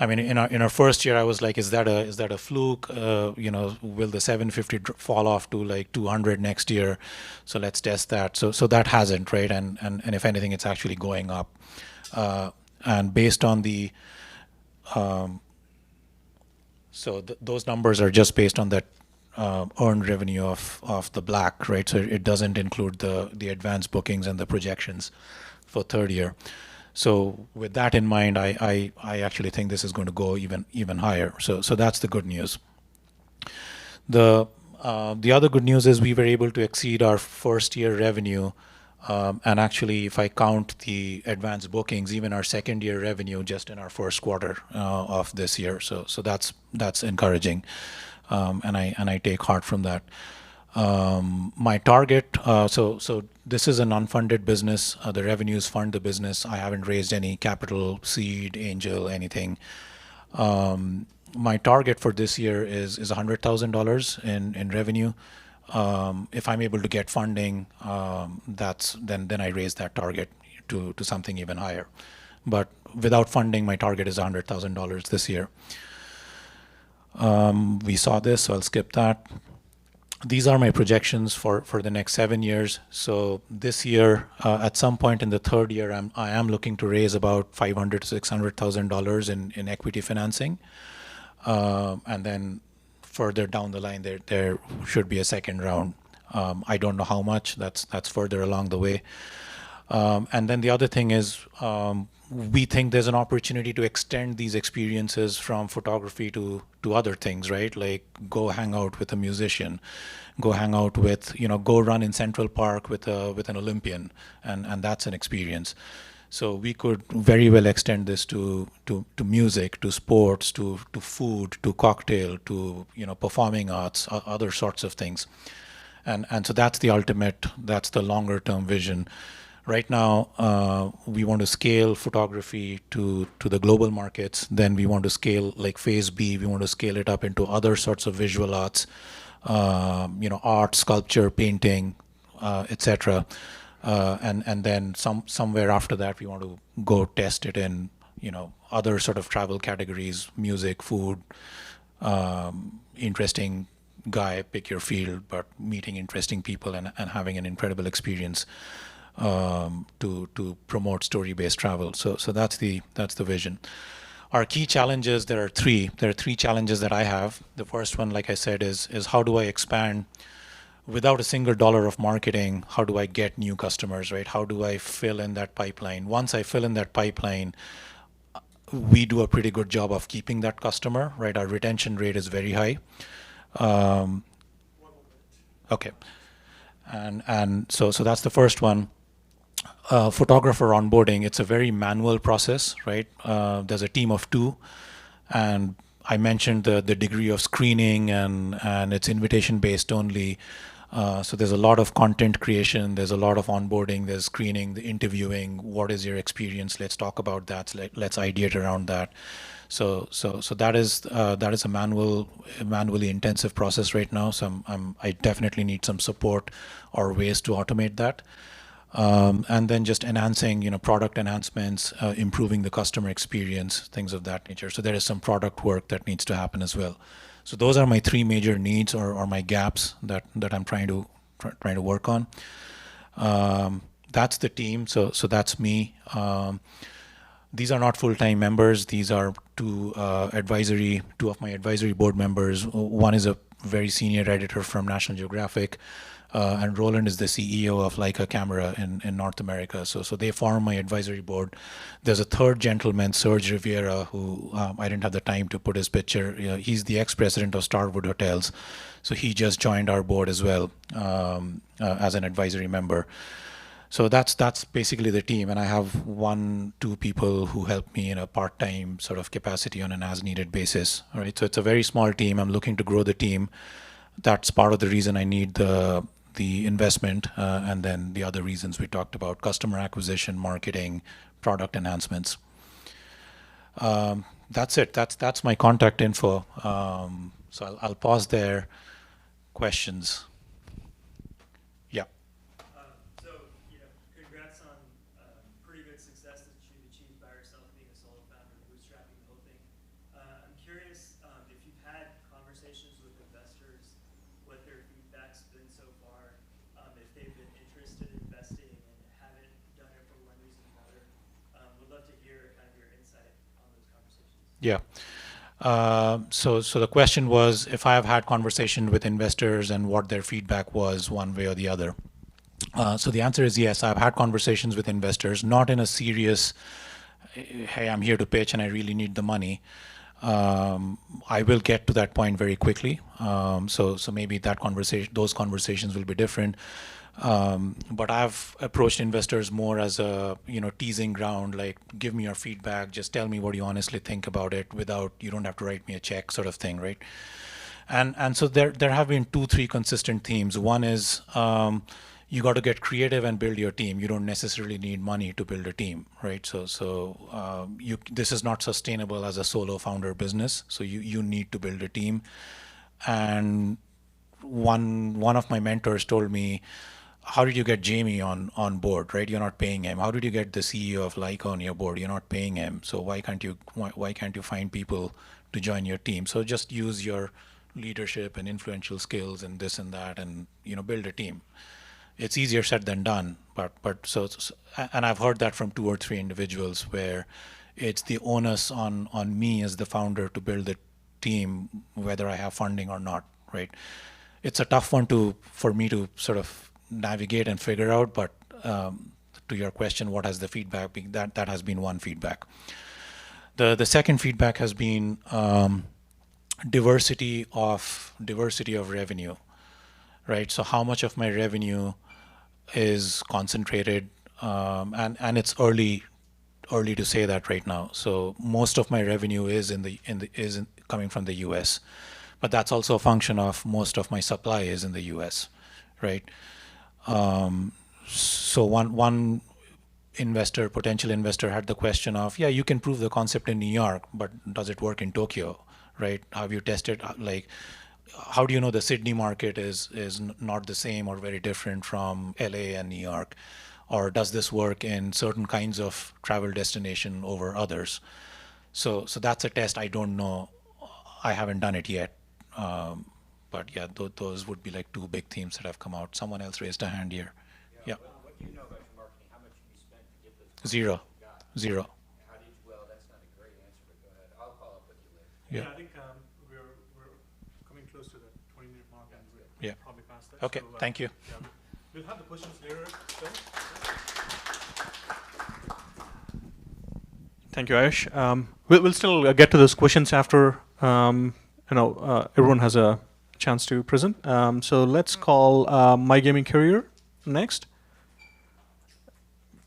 I mean, in our first year, I was like, is that a fluke? Will the 750 fall off to like 200 next year? So let's test that. So that hasn't, right? And if anything, it's actually going up. And based on the those numbers are just based on that earned revenue of the black, right? So it doesn't include the advanced bookings and the projections for third year. So with that in mind, I actually think this is going to go even higher. So that's the good news. The other good news is we were able to exceed our first year revenue, and actually, if I count the advanced bookings, even our second year revenue just in our first quarter of this year. So that's encouraging, and I take heart from that. My target, so this is an unfunded business. The revenues fund the business. I haven't raised any capital, seed, angel, anything. my target for this year is $100,000 in revenue. If I'm able to get funding, then I raise that target to something even higher. But without funding, my target is $100,000 this year. We saw this, so I'll skip that. These are my projections for the next 7 years. So this year, at some point in the third year, I am looking to raise about $500,000 to $600,000 in equity financing, and then further down the line, there should be a second round. I don't know how much. That's further along the way. And then the other thing is, we think there's an opportunity to extend these experiences from photography to other things, right? Like go hang out with a musician, go hang out with, go run in Central Park with an Olympian, and that's an experience. So we could very well extend this to music, to sports, to food, to cocktail, to performing arts, other sorts of things. And so that's the longer term vision. Right now, we want to scale photography to the global markets. Then we want to scale, like phase B, we want to scale it up into other sorts of visual arts, art, sculpture, painting, etc. And then somewhere after that, we want to go test it in other sort of travel categories, music, food, interesting guy, pick your field, but meeting interesting people and having an incredible experience. To promote story-based travel. So that's the vision. Our key challenges, there are three. There are three challenges that I have. The first one, like I said, is how do I expand without a single dollar of marketing? How do I get new customers, right? How do I fill in that pipeline? Once I fill in that pipeline, we do a pretty good job of keeping that customer, right? Our retention rate is very high. Okay. And so that's the first one. Photographer onboarding, it's a very manual process, right? There's a team of two, and I mentioned the degree of screening, and it's invitation based only. So there's a lot of content creation, there's a lot of onboarding, there's screening, the interviewing. What is your experience? Let's talk about that. Let's ideate around that. So that is a manually intensive process right now. So I definitely need some support or ways to automate that. And then just enhancing, product enhancements, improving the customer experience, things of that nature. So there is some product work that needs to happen as well. So those are my three major needs or my gaps that I'm trying to work on. That's the team. So that's me. These are not full-time members. These are two of my advisory board members. One is a very senior editor from National Geographic. And Roland is the CEO of Leica Camera in North America. So they form my advisory board. There's a third gentleman, Serge Riviera, who I didn't have the time to put his picture. He's the ex-president of Starwood Hotels. So he just joined our board as well as an advisory member. So that's basically the team. And I have 1-2 people who help me in a part-time sort of capacity on an as-needed basis. All right. So it's a very small team. I'm looking to grow the team. That's part of the reason I need the investment, and then the other reasons we talked about: customer acquisition, marketing, product enhancements. That's it. That's my contact info. So I'll pause there. Questions? Yeah. So, congrats on pretty good success that you've achieved by yourself, being a solo founder, bootstrapping the whole thing. I'm curious if you've had conversations with investors, what their feedback's been so far, if they've been interested in investing and haven't done it for one reason or another. Would love to hear kind of your insight on those conversations. Yeah. So the question was if I have had conversation with investors and what their feedback was one way or the other. So the answer is yes. I've had conversations with investors, not in a serious, hey, I'm here to pitch and I really need the money. I will get to that point very quickly. So maybe those conversations will be different. But I've approached investors more as a teasing ground, like give me your feedback, just tell me what you honestly think about it, you don't have to write me a check, sort of thing, right? And so there have been 2-3 consistent themes. One is you got to get creative and build your team. You don't necessarily need money to build a team, right? This is not sustainable as a solo founder business. So you need to build a team. And one of my mentors told me, how did you get Jamie on board, right? You're not paying him. How did you get the CEO of Leica on your board? You're not paying him. So why can't you find people to join your team? So just use your leadership and influential skills and this and that, and build a team. It's easier said than done, and I've heard that from 2 or 3 individuals where it's the onus on me as the founder to build the team, whether I have funding or not, right? It's a tough one for me to sort of navigate and figure out, but to your question, what has the feedback been? That has been one feedback. The second feedback has been diversity of revenue, right? So how much of my revenue is concentrated, and it's early to say that right now. So most of my revenue is coming from the U.S., but that's also a function of most of my supply is in the U.S., right? So one potential investor had the question of, yeah, you can prove the concept in New York, but does it work in Tokyo, right? Have you tested, like, how do you know the Sydney market is not the same or very different from LA and New York? Or does this work in certain kinds of travel destination over others? So that's a test I don't know. I haven't done it yet. But yeah, those would be like 2 big themes that have come out. Someone else raised a hand here. Yeah. What do you know about your marketing? How much have you spent to get those? Zero. Zero. How did you, well, that's not a great answer, but go ahead. I'll follow up with you later. Yeah. I think we're coming close to the 20-minute mark, and we're Yeah. probably past that. Okay, thank you. Yeah, we'll have the questions later still. Thank you, Ayush. We'll still get to those questions after everyone has a chance to present. So let's call My Gaming Career next.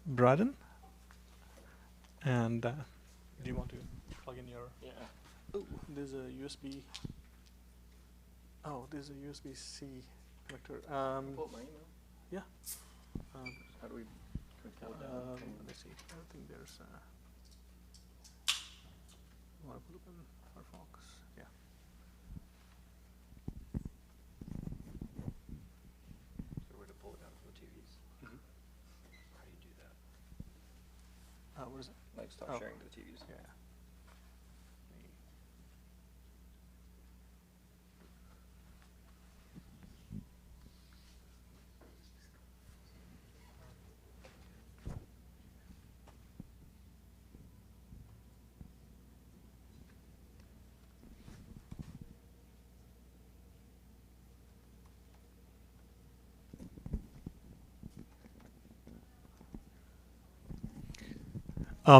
Braden. And do you want to plug in your? Yeah. Oh, there's a USB. Oh, there's a USB-C connector. Pull up my email. Yeah. How do we, can we pull it down? Let's see. I think there's. Want to put it in Firefox? Yeah. So we're to pull it down from the TVs. Mm-hmm. How do you do that? What is it? Like stop Oh. sharing to the TVs. Yeah.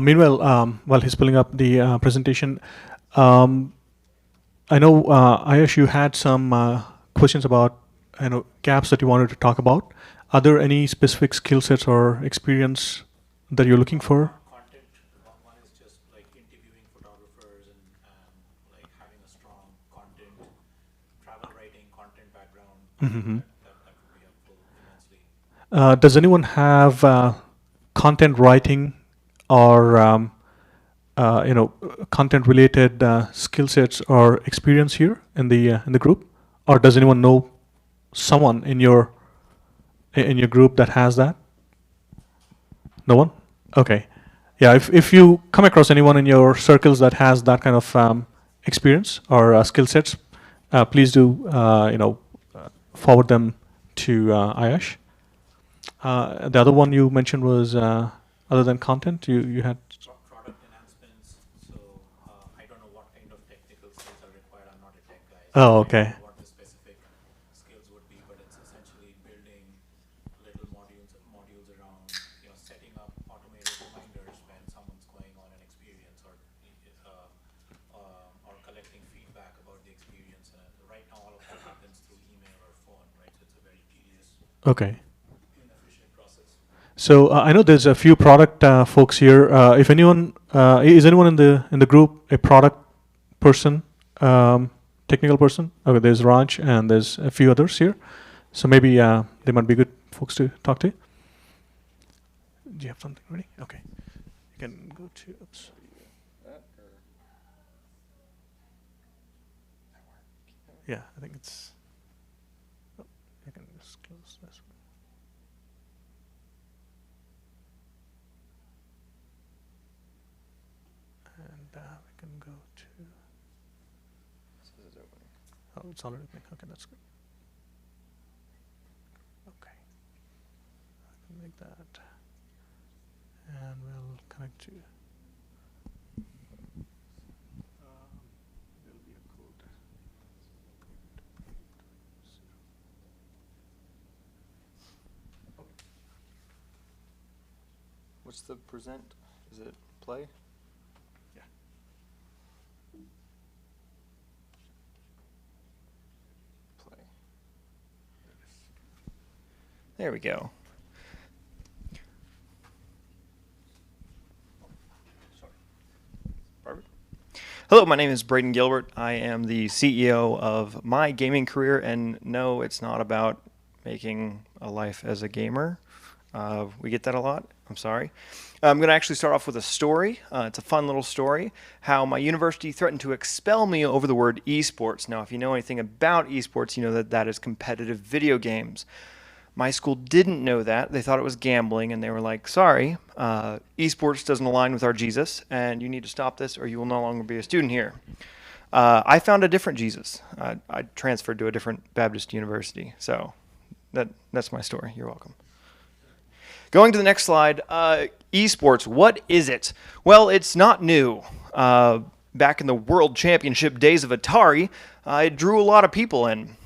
Meanwhile, while he's pulling up the presentation, I know Ayush, you had some questions about gaps that you wanted to talk about. Are there any specific skill sets or experience that you're looking for? Content. One is just like interviewing photographers and like having a strong content, travel writing, content background. Mm-hmm. That would be helpful immensely. Does anyone have content writing or content related skill sets or experience here in the group, or does anyone know someone in your group that has that? No one? Okay. Yeah, if you come across anyone in your circles that has that kind of experience or skill sets, please do forward them to Ayush. The other one you mentioned was other than content, you had. Product enhancements. So I don't know what kind of technical skills are required. I'm not a tech guy. Oh, I okay. don't know what the specific skills would be, but it's essentially building little modules around setting up automated reminders when someone's going on an experience or collecting feedback about the experience. Right now, all of that happens through email or phone, right? So it's a very tedious, Okay. inefficient process. So I know there's a few product folks here. If anyone is anyone in the group a product person, technical person? Okay, there's Raj and there's a few others here. So maybe they might be good folks to talk to. Do you have something ready? Okay. You can go to. Oops. Yeah, I think it's. Oh, you can just close this one. And we can go to. Oh, it's already opening. Okay, that's good. Okay. I can make that. And we'll connect to. There'll be a code. What's the present? Is it play? Yeah. Play. There we go. Perfect. Hello, my name is Braden Gilbert. I am the CEO of My Gaming Career, and no, it's not about making a life as a gamer. We get that a lot. I'm sorry. I'm going to actually start off with a story. It's a fun little story, how my university threatened to expel me over the word esports. Now, if you know anything about esports, you know that that is competitive video games. My school didn't know that. They thought it was gambling, and they were like, sorry, esports doesn't align with our Jesus, and you need to stop this or you will no longer be a student here. I found a different Jesus. I transferred to a different Baptist university. So that's my story. You're welcome. Going to the next slide, esports, what is it? Well, it's not new. Back in the World Championship days of Atari, it drew a lot of people in.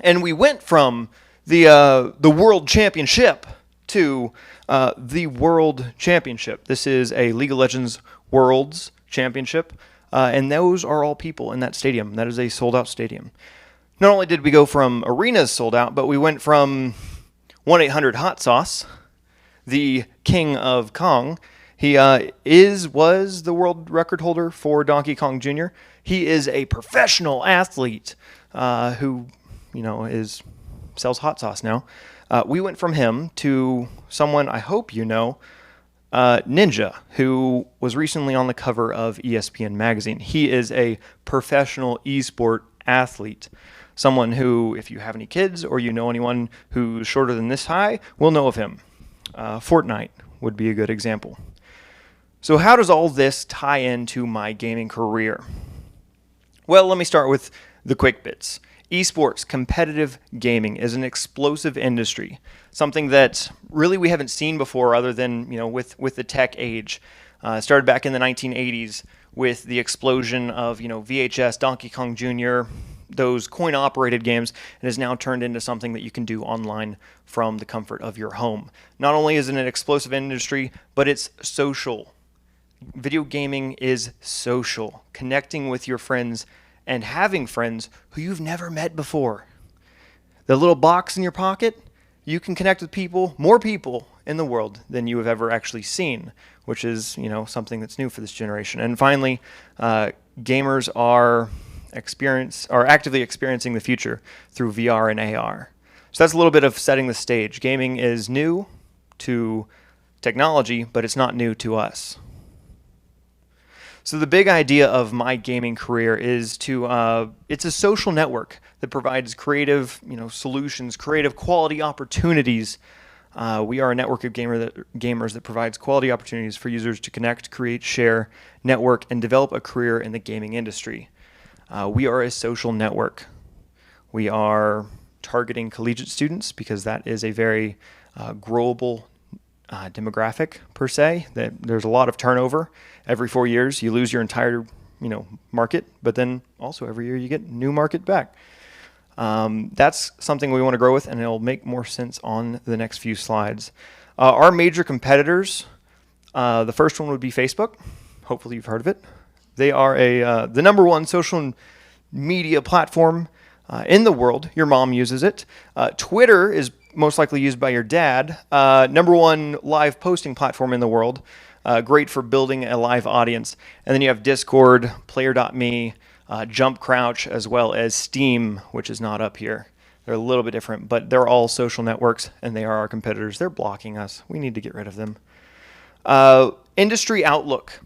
And we went from the World Championship to the World Championship. This is a League of Legends Worlds Championship, and those are all people in that stadium. That is a sold-out stadium. Not only did we go from arenas sold out, but we went from 1-800-HOT SAUCE, the King of Kong. He was the world record holder for Donkey Kong Jr. He is a professional athlete who, sells hot sauce now. We went from him to someone I hope you know, Ninja, who was recently on the cover of ESPN magazine. He is a professional esport athlete. Someone who, if you have any kids or you know anyone who's shorter than this high, will know of him. Fortnite would be a good example. So how does all this tie into my gaming career? Well, let me start with the quick bits. Esports, competitive gaming, is an explosive industry, something that really we haven't seen before other than, with the tech age. Started back in the 1980s with the explosion of, VHS, Donkey Kong Jr., those coin-operated games, and has now turned into something that you can do online from the comfort of your home. Not only is it an explosive industry, but it's social. Video gaming is social, connecting with your friends and having friends who you've never met before. The little box in your pocket, you can connect with people, more people in the world than you have ever actually seen, which is, something that's new for this generation. And finally, gamers are actively experiencing the future through VR and AR. So that's a little bit of setting the stage. Gaming is new to technology, but it's not new to us. So the big idea of my gaming career is it's a social network that provides creative, solutions, creative quality opportunities. We are a network of gamers that provides quality opportunities for users to connect, create, share, network, and develop a career in the gaming industry. We are a social network. We are targeting collegiate students because that is a very growable demographic per se. That there's a lot of turnover. Every 4 years you lose your entire market, but then also every year you get new market back. That's something we want to grow with, and it'll make more sense on the next few slides. Our major competitors, the first one would be Facebook. Hopefully you've heard of it. They are the number one social media platform in the world. Your mom uses it. Twitter is most likely used by your dad. Number one live posting platform in the world. Great for building a live audience. And then you have Discord, Player.me, Jump Crouch, as well as Steam, which is not up here. They're a little bit different, but they're all social networks, and they are our competitors. They're blocking us. We need to get rid of them. Industry outlook.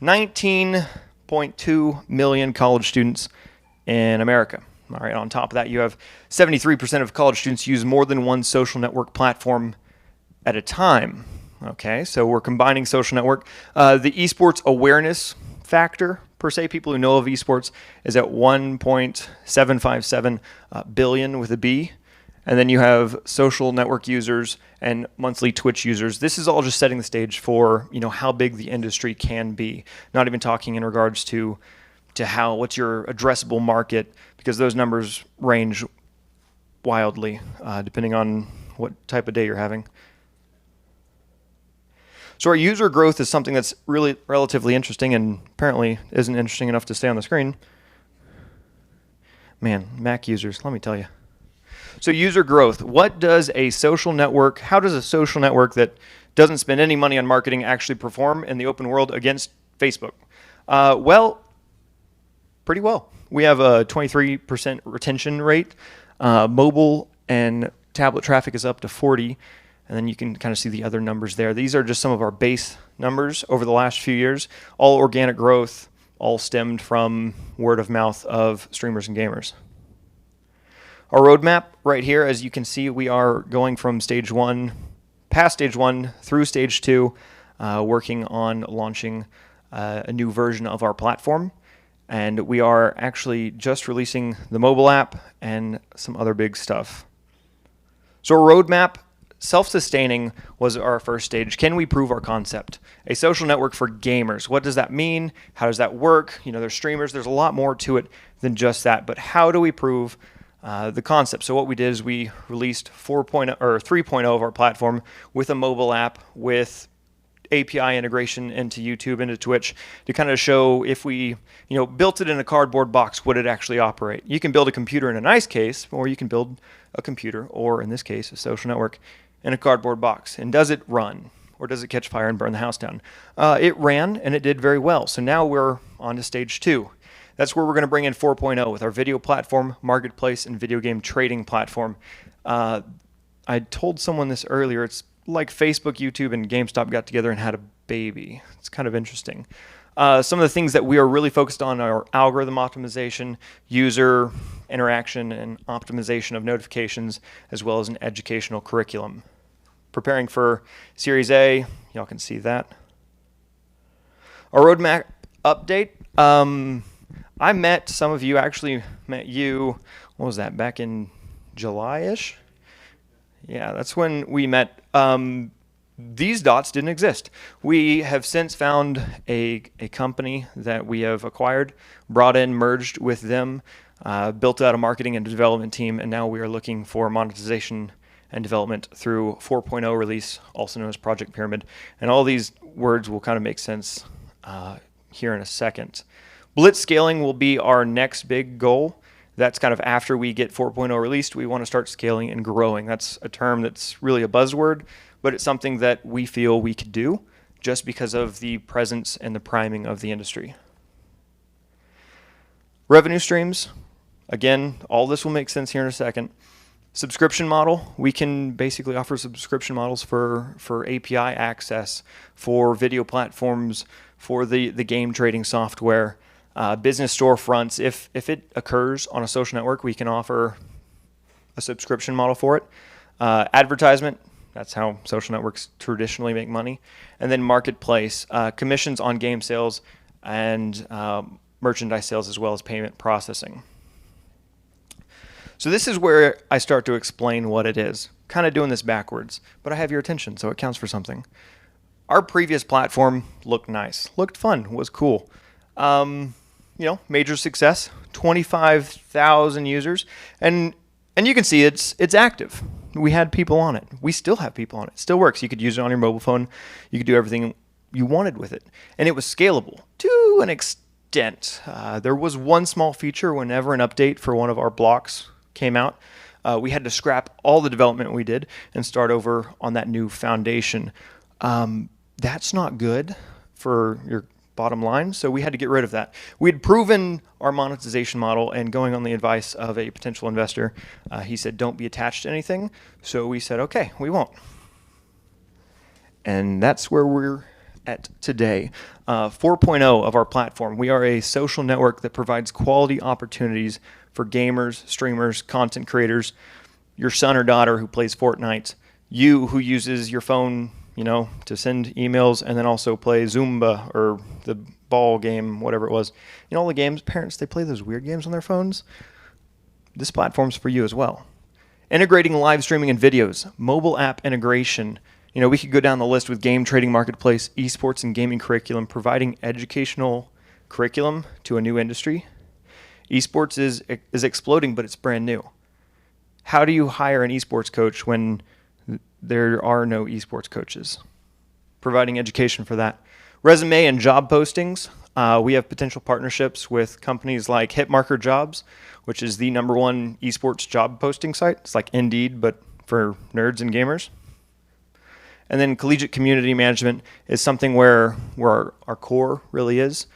19.2 million college students in America. All right, on top of that, you have 73% of college students use more than one social network platform at a time. Okay, so we're combining social network. The esports awareness factor, per se, people who know of esports, is at 1.757 billion with a B. And then you have social network users and monthly Twitch users. This is all just setting the stage for, how big the industry can be. Not even talking in regards to what's your addressable market, because those numbers range wildly depending on what type of day you're having. So our user growth is something that's really relatively interesting, and apparently isn't interesting enough to stay on the screen. Man, Mac users, let me tell you. So user growth, how does a social network that doesn't spend any money on marketing actually perform in the open world against Facebook? Well, pretty well. We have a 23% retention rate. Mobile and tablet traffic is up to 40%. And then you can kind of see the other numbers there. These are just some of our base numbers over the last few years. All organic growth, all stemmed from word of mouth of streamers and gamers. Our roadmap right here, as you can see, we are going from past stage one through stage two, working on launching a new version of our platform. And we are actually just releasing the mobile app and some other big stuff. So our roadmap, self-sustaining was our first stage. Can we prove our concept? A social network for gamers. What does that mean? How does that work? There's streamers. There's a lot more to it than just that. But how do we prove the concept? So what we did is we released 3.0 of our platform with a mobile app with API integration into YouTube, into Twitch, to kind of show if we, built it in a cardboard box, would it actually operate? You can build a computer in a nice case, or you can build a computer, or in this case, a social network, in a cardboard box. And does it run? Or does it catch fire and burn the house down? It ran, and it did very well. So now we're on to stage 2. That's where we're going to bring in 4.0 with our video platform, marketplace, and video game trading platform. I told someone this earlier. It's like Facebook, YouTube, and GameStop got together and had a baby. It's kind of interesting. Some of the things that we are really focused on are algorithm optimization, user interaction, and optimization of notifications, as well as an educational curriculum. Preparing for Series A, y'all can see that. Our roadmap update. I met some of you, actually met you, what was that, back in July-ish? Yeah, that's when we met. These dots didn't exist. We have since found a company that we have acquired, brought in, merged with them, built out a marketing and development team, and now we are looking for monetization and development through 4.0 release, also known as Project Pyramid. And all these words will kind of make sense here in a second. Blitz scaling will be our next big goal. That's kind of after we get 4.0 released, we want to start scaling and growing. That's a term that's really a buzzword, but it's something that we feel we could do just because of the presence and the priming of the industry. Revenue streams. Again, all this will make sense here in a second. Subscription model. We can basically offer subscription models for API access, for video platforms, for the game trading software. Business storefronts, if it occurs on a social network, we can offer a subscription model for it. Advertisement, that's how social networks traditionally make money. And then marketplace, commissions on game sales and merchandise sales, as well as payment processing. So this is where I start to explain what it is. Kind of doing this backwards, but I have your attention, so it counts for something. Our previous platform looked nice, looked fun, was cool. Major success, 25,000 users, and you can see it's active. We had people on it. We still have people on it. It still works. You could use it on your mobile phone. You could do everything you wanted with it, and it was scalable to an extent. There was one small feature whenever an update for one of our blocks came out. We had to scrap all the development we did and start over on that new foundation. That's not good for your bottom line. So we had to get rid of that. We had proven our monetization model, and going on the advice of a potential investor, he said, don't be attached to anything. So we said, okay, we won't. And that's where we're at today. 4.0 of our platform. We are a social network that provides quality opportunities for gamers, streamers, content creators, your son or daughter who plays Fortnite, you who uses your phone, to send emails, and then also play Zumba or the ball game, whatever it was. All the games, parents, they play those weird games on their phones. This platform's for you as well. Integrating live streaming and videos, mobile app integration. We could go down the list with game trading marketplace, esports and gaming curriculum, providing educational curriculum to a new industry. Esports is exploding, but it's brand new. How do you hire an esports coach when there are no esports coaches? Providing education for that. Resume and job postings. We have potential partnerships with companies like Hitmarker Jobs, which is the #1 esports job posting site. It's like Indeed, but for nerds and gamers. And then collegiate community management is something where our core really is,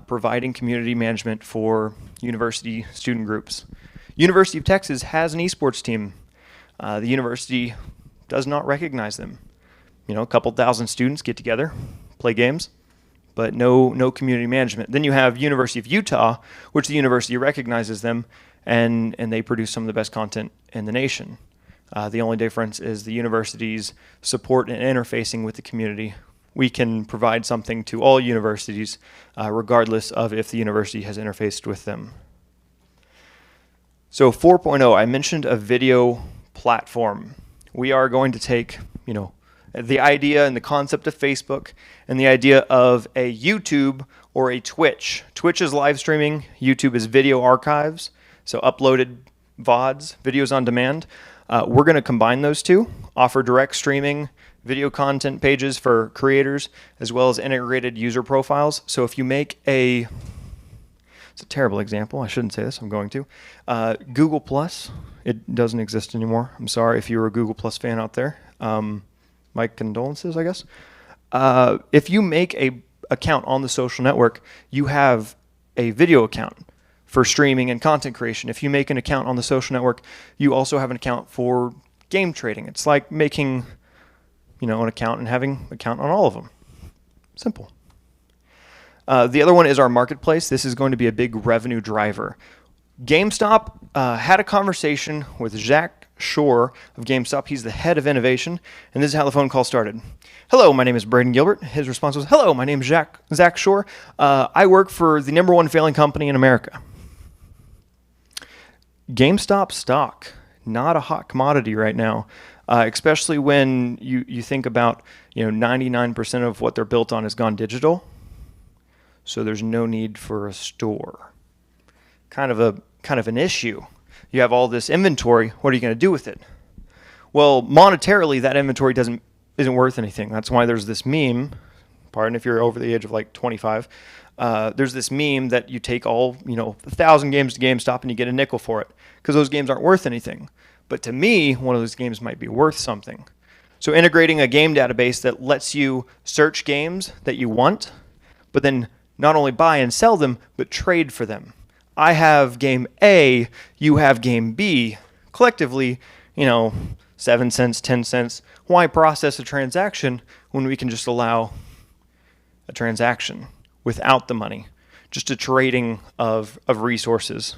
providing community management for university student groups. University of Texas has an esports team. The university does not recognize them. A couple thousand students get together, play games, but no community management. Then you have University of Utah, which the university recognizes them, and they produce some of the best content in the nation. The only difference is the university's support and interfacing with the community. We can provide something to all universities, regardless of if the university has interfaced with them. So 4.0, I mentioned a video platform. We are going to take, the idea and the concept of Facebook and the idea of a YouTube or a Twitch. Twitch is live streaming. YouTube is video archives, so uploaded VODs, videos on demand. We're going to combine those two, offer direct streaming, video content pages for creators, as well as integrated user profiles. So if you make it's a terrible example, I shouldn't say this, I'm going to. Google Plus, it doesn't exist anymore. I'm sorry if you're a Google Plus fan out there. My condolences, I guess. If you make a account on the social network, you have a video account for streaming and content creation. If you make an account on the social network, you also have an account for game trading. It's like making, an account and having an account on all of them. Simple. The other one is our marketplace. This is going to be a big revenue driver. GameStop had a conversation with Zach Shore of GameStop. He's the head of innovation, and this is how the phone call started. Hello, my name is Braden Gilbert. His response was, hello, my name is Zach Shore. I work for the #1 failing company in America. GameStop stock, not a hot commodity right now, especially when you think about 99% of what they're built on has gone digital. So there's no need for a store. Kind of an issue. You have all this inventory. What are you going to do with it? Well, monetarily, that inventory isn't worth anything. That's why there's this meme. Pardon if you're over the age of like 25. There's this meme that you take all 1,000 games to GameStop and you get a nickel for it because those games aren't worth anything. But to me, one of those games might be worth something. So integrating a game database that lets you search games that you want, but then not only buy and sell them, but trade for them. I have game A, you have game B. Collectively, 7 cents, 10 cents. Why process a transaction when we can just allow a transaction without the money? Just a trading of resources,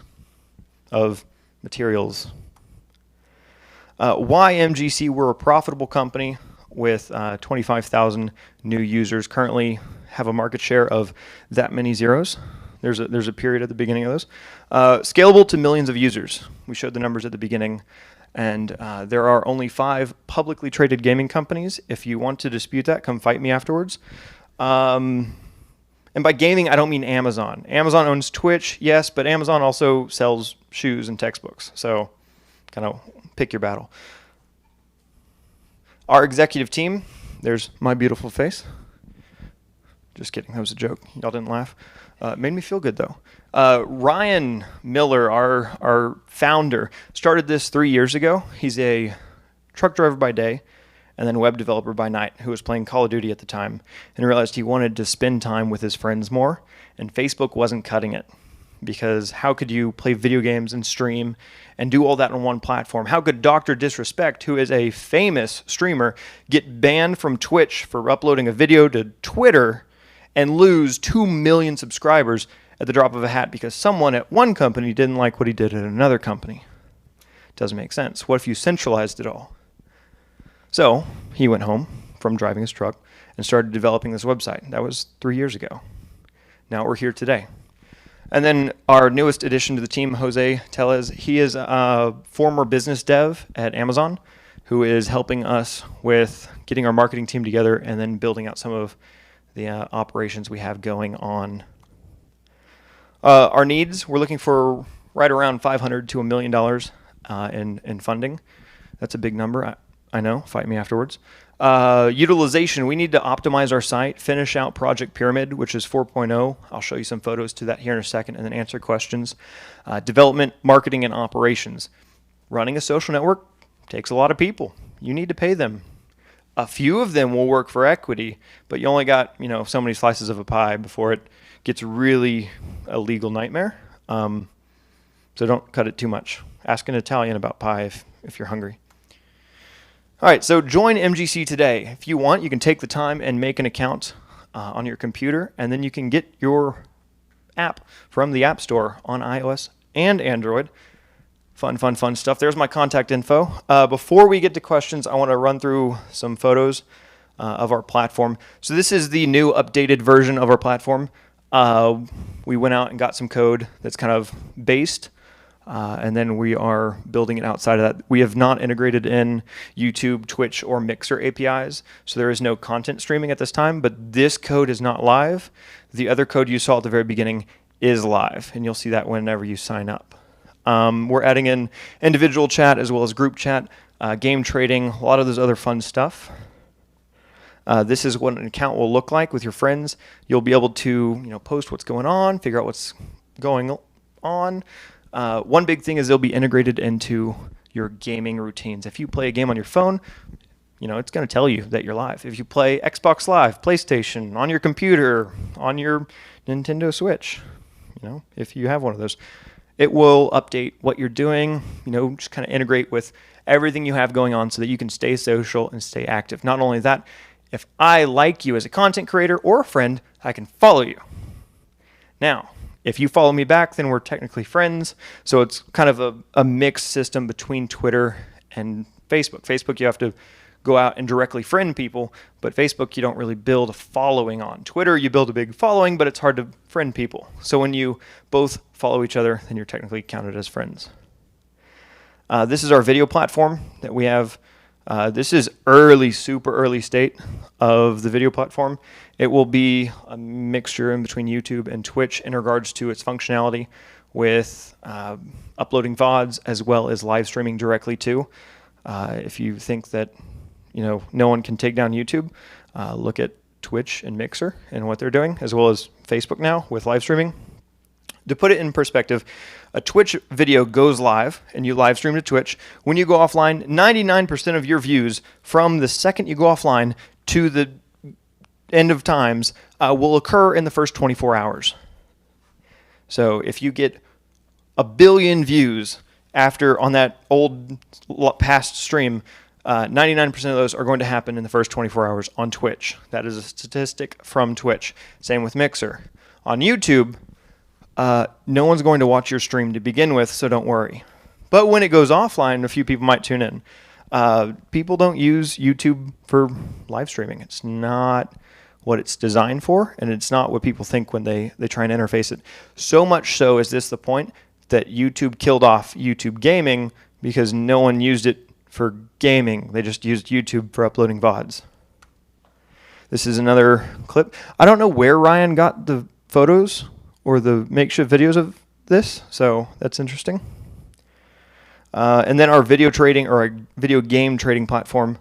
of materials. Why MGC? We're a profitable company with 25,000 new users. Currently have a market share of that many zeros. There's a period at the beginning of those. Scalable to millions of users. We showed the numbers at the beginning. And there are only 5 publicly traded gaming companies. If you want to dispute that, come fight me afterwards. And by gaming, I don't mean Amazon. Amazon owns Twitch, yes, but Amazon also sells shoes and textbooks. So kind of pick your battle. Our executive team, there's my beautiful face. Just kidding, that was a joke. Y'all didn't laugh. Made me feel good, though. Ryan Miller, our founder, started this 3 years ago. He's a truck driver by day, and then web developer by night who was playing Call of Duty at the time and realized he wanted to spend time with his friends more, and Facebook wasn't cutting it. Because how could you play video games and stream and do all that on one platform? How could Dr. Disrespect, who is a famous streamer, get banned from Twitch for uploading a video to Twitter and lose 2 million subscribers at the drop of a hat because someone at one company didn't like what he did at another company? Doesn't make sense. What if you centralized it all? So he went home from driving his truck and started developing this website. That was 3 years ago. Now we're here today. And then our newest addition to the team, Jose Tellez, he is a former business dev at Amazon who is helping us with getting our marketing team together and then building out some of the operations we have going on. Our needs, we're looking for right around $500 to $1 million in funding. That's a big number. I know. Fight me afterwards. Utilization, we need to optimize our site, finish out Project Pyramid, which is 4.0. I'll show you some photos to that here in a second and then answer questions. Development, marketing, and operations. Running a social network takes a lot of people. You need to pay them. A few of them will work for equity, but you only got, so many slices of a pie before it gets really a legal nightmare. So don't cut it too much. Ask an Italian about pie if you're hungry. All right, so join MGC today. If you want, you can take the time and make an account on your computer, and then you can get your app from the App Store on iOS and Android. Fun stuff. There's my contact info. Before we get to questions, I want to run through some photos of our platform. So this is the new updated version of our platform. We went out and got some code that's kind of based. And then we are building it outside of that. We have not integrated in YouTube, Twitch, or Mixer APIs, so there is no content streaming at this time, but this code is not live. The other code you saw at the very beginning is live, and you'll see that whenever you sign up. We're adding in individual chat as well as group chat, game trading, a lot of those other fun stuff. This is what an account will look like with your friends. You'll be able to post what's going on, figure out what's going on. One big thing is they'll be integrated into your gaming routines. If you play a game on your phone, it's going to tell you that you're live. If you play Xbox Live, PlayStation, on your computer, on your Nintendo Switch, if you have one of those, it will update what you're doing, just kind of integrate with everything you have going on so that you can stay social and stay active. Not only that, if I like you as a content creator or a friend, I can follow you. Now, if you follow me back, then we're technically friends. So it's kind of a mixed system between Twitter and Facebook. Facebook, you have to go out and directly friend people, but Facebook, you don't really build a following on. Twitter, you build a big following, but it's hard to friend people. So when you both follow each other, then you're technically counted as friends. This is our video platform that we have. This is super early state of the video platform. It will be a mixture in between YouTube and Twitch in regards to its functionality with uploading VODs as well as live streaming directly too. If you think that no one can take down YouTube, look at Twitch and Mixer and what they're doing, as well as Facebook now with live streaming. To put it in perspective, a Twitch video goes live and you live stream to Twitch. When you go offline, 99% of your views from the second you go offline to the end of times will occur in the first 24 hours. So if you get 1 billion views on that old past stream, 99% of those are going to happen in the first 24 hours on Twitch. That is a statistic from Twitch. Same with Mixer. On YouTube, no one's going to watch your stream to begin with, so don't worry. But when it goes offline, a few people might tune in. People don't use YouTube for live streaming. It's not what it's designed for, and it's not what people think when they try and interface it. So much so is this the point that YouTube killed off YouTube gaming because no one used it for gaming. They just used YouTube for uploading VODs. This is another clip. I don't know where Ryan got the photos or the makeshift videos of this, so that's interesting. And then our video trading or our video game trading platform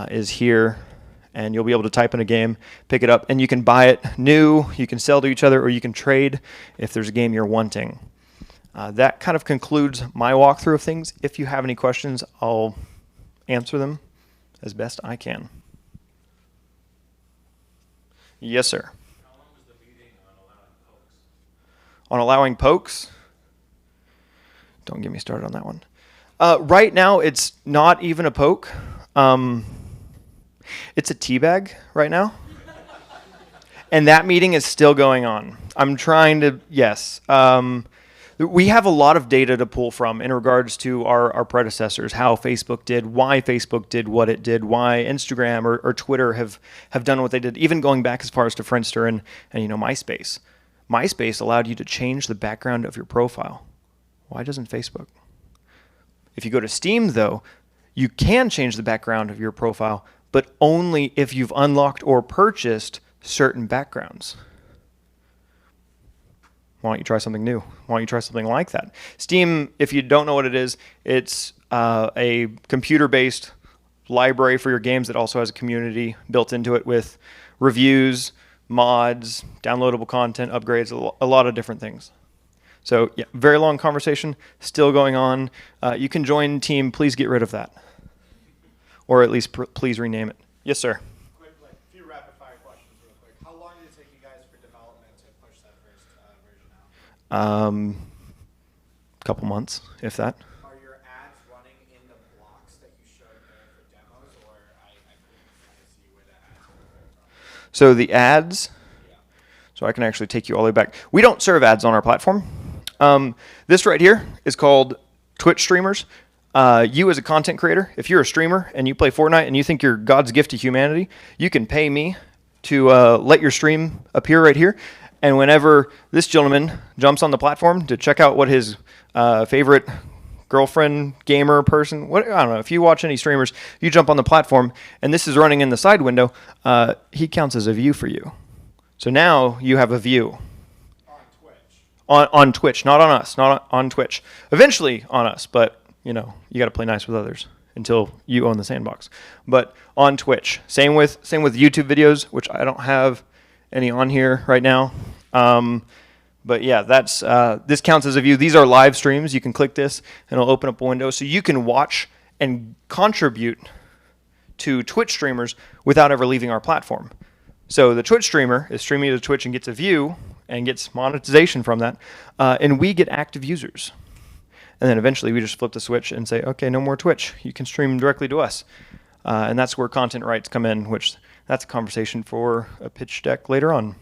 is here, and you'll be able to type in a game, pick it up, and you can buy it new, you can sell to each other, or you can trade if there's a game you're wanting. That kind of concludes my walkthrough of things. If you have any questions, I'll answer them as best I can. Yes, sir. How long was the meeting on allowing pokes? On allowing pokes, don't get me started on that one. Right now, it's not even a poke. It's a teabag right now. And that meeting is still going on. I'm trying to, yes. We have a lot of data to pull from in regards to our predecessors, how Facebook did, why Facebook did what it did, why Instagram or Twitter have done what they did, even going back as far as to Friendster and MySpace. MySpace allowed you to change the background of your profile. Why doesn't Facebook? If you go to Steam, though, you can change the background of your profile, but only if you've unlocked or purchased certain backgrounds. Why don't you try something new? Why don't you try something like that? Steam, if you don't know what it is, it's a computer-based library for your games that also has a community built into it with reviews, mods, downloadable content, upgrades, a lot of different things. So yeah, very long conversation, still going on. You can join team. Please get rid of that. Or at least please rename it. Yes, sir. Quick, like, few rapid fire questions real quick. How long did it take you guys for development to push that first version out? Couple months, if that. Are your ads running in the blocks that you showed there for demos, or I couldn't kind of see where the ads were coming from? So the ads, Yeah. so I can actually take you all the way back. We don't serve ads on our platform. This right here is called Twitch streamers. You as a content creator, if you're a streamer and you play Fortnite and you think you're God's gift to humanity, you can pay me to let your stream appear right here. And whenever this gentleman jumps on the platform to check out what his favorite girlfriend, gamer, person, I don't know, if you watch any streamers, you jump on the platform and this is running in the side window, he counts as a view for you. So now you have a view. On Twitch. On Twitch, not on us, not on Twitch. Eventually on us, but you got to play nice with others until you own the sandbox. But on Twitch, same with YouTube videos, which I don't have any on here right now. But yeah, that's this counts as a view. These are live streams. You can click this and it'll open up a window so you can watch and contribute to Twitch streamers without ever leaving our platform. So the Twitch streamer is streaming to Twitch and gets a view and gets monetization from that, and we get active users. And then eventually we just flip the switch and say, okay, no more Twitch. You can stream directly to us. And that's where content rights come in, which that's a conversation for a pitch deck later on.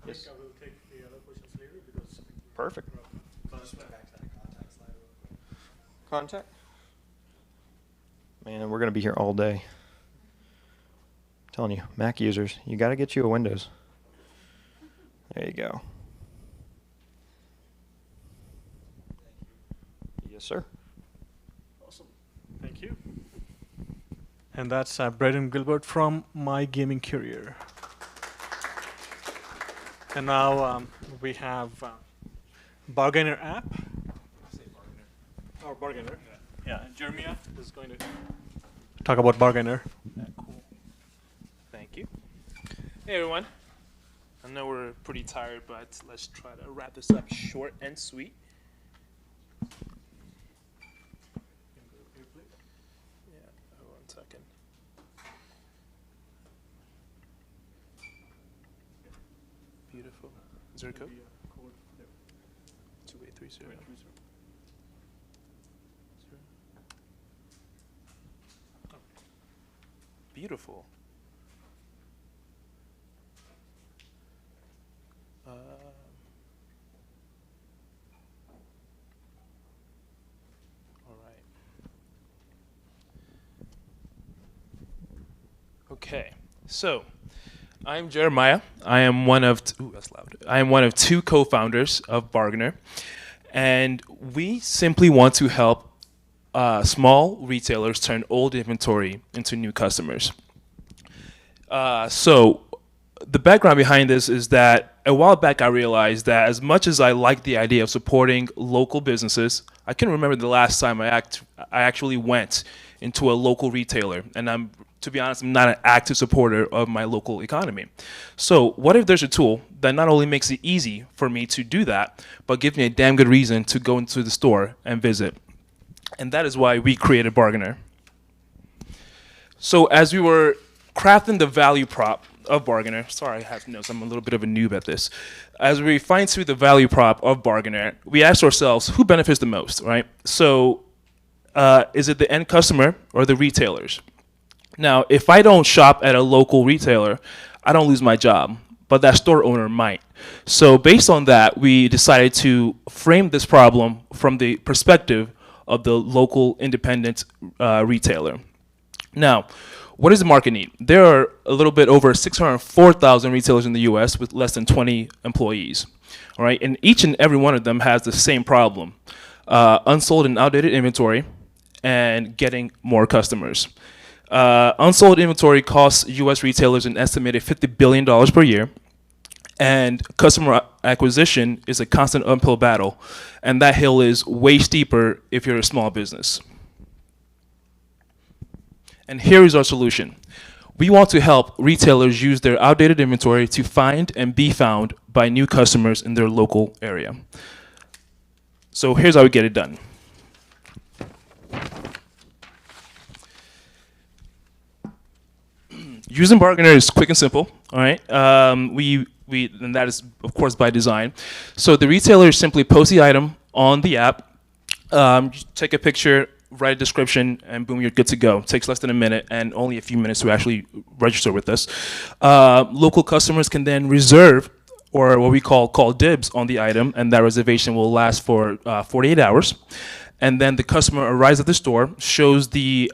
Yes. I will take the other questions later because Perfect. Just went back to that contact slide real quick. Contact? Man, we're going to be here all day. I'm telling you, Mac users, you got to get you a Windows. There you go. Yes, sir. Awesome. Thank you. And that's Braden Gilbert from My Gaming Career. And now we have Bargainer app. Or Bargainer. Yeah, Jeremiah is going to talk about Bargainer. Cool. Thank you. Hey everyone. I know we're pretty tired, but let's try to wrap this up short and sweet. Yeah, 1 second. Beautiful. Is there a code? 2830. Oh. Beautiful. All right. Okay, so I'm Jeremiah. I am one of that's loud. I am one of 2 co-founders of Bargainer, and we simply want to help small retailers turn old inventory into new customers. So the background behind this is that a while back I realized that as much as I like the idea of supporting local businesses, I can remember the last time I actually went into a local retailer, and to be honest, I'm not an active supporter of my local economy. So what if there's a tool that not only makes it easy for me to do that, but gives me a damn good reason to go into the store and visit? And that is why we created Bargainer. So as we were crafting the value prop of Bargainer, sorry, I have notes. I'm a little bit of a noob at this. As we fine-tune the value prop of Bargainer, we asked ourselves, who benefits the most, right? So is it the end customer or the retailers? Now, if I don't shop at a local retailer, I don't lose my job, but that store owner might. So based on that, we decided to frame this problem from the perspective of the local independent retailer. Now, what does the market need? There are a little bit over 604,000 retailers in the US with less than 20 employees. All right, and each and every one of them has the same problem: unsold and outdated inventory and getting more customers. Unsold inventory costs US retailers an estimated $50 billion per year, and customer acquisition is a constant uphill battle, and that hill is way steeper if you're a small business. And here is our solution. We want to help retailers use their outdated inventory to find and be found by new customers in their local area. So here's how we get it done. Using Bargainer is quick and simple, all right? And that is, of course, by design. So the retailer simply posts the item on the app, take a picture, write a description, and boom, you're good to go. It takes less than a minute and only a few minutes to actually register with us. Local customers can then reserve, or what we call dibs on the item, and that reservation will last for 48 hours. And then the customer arrives at the store, shows the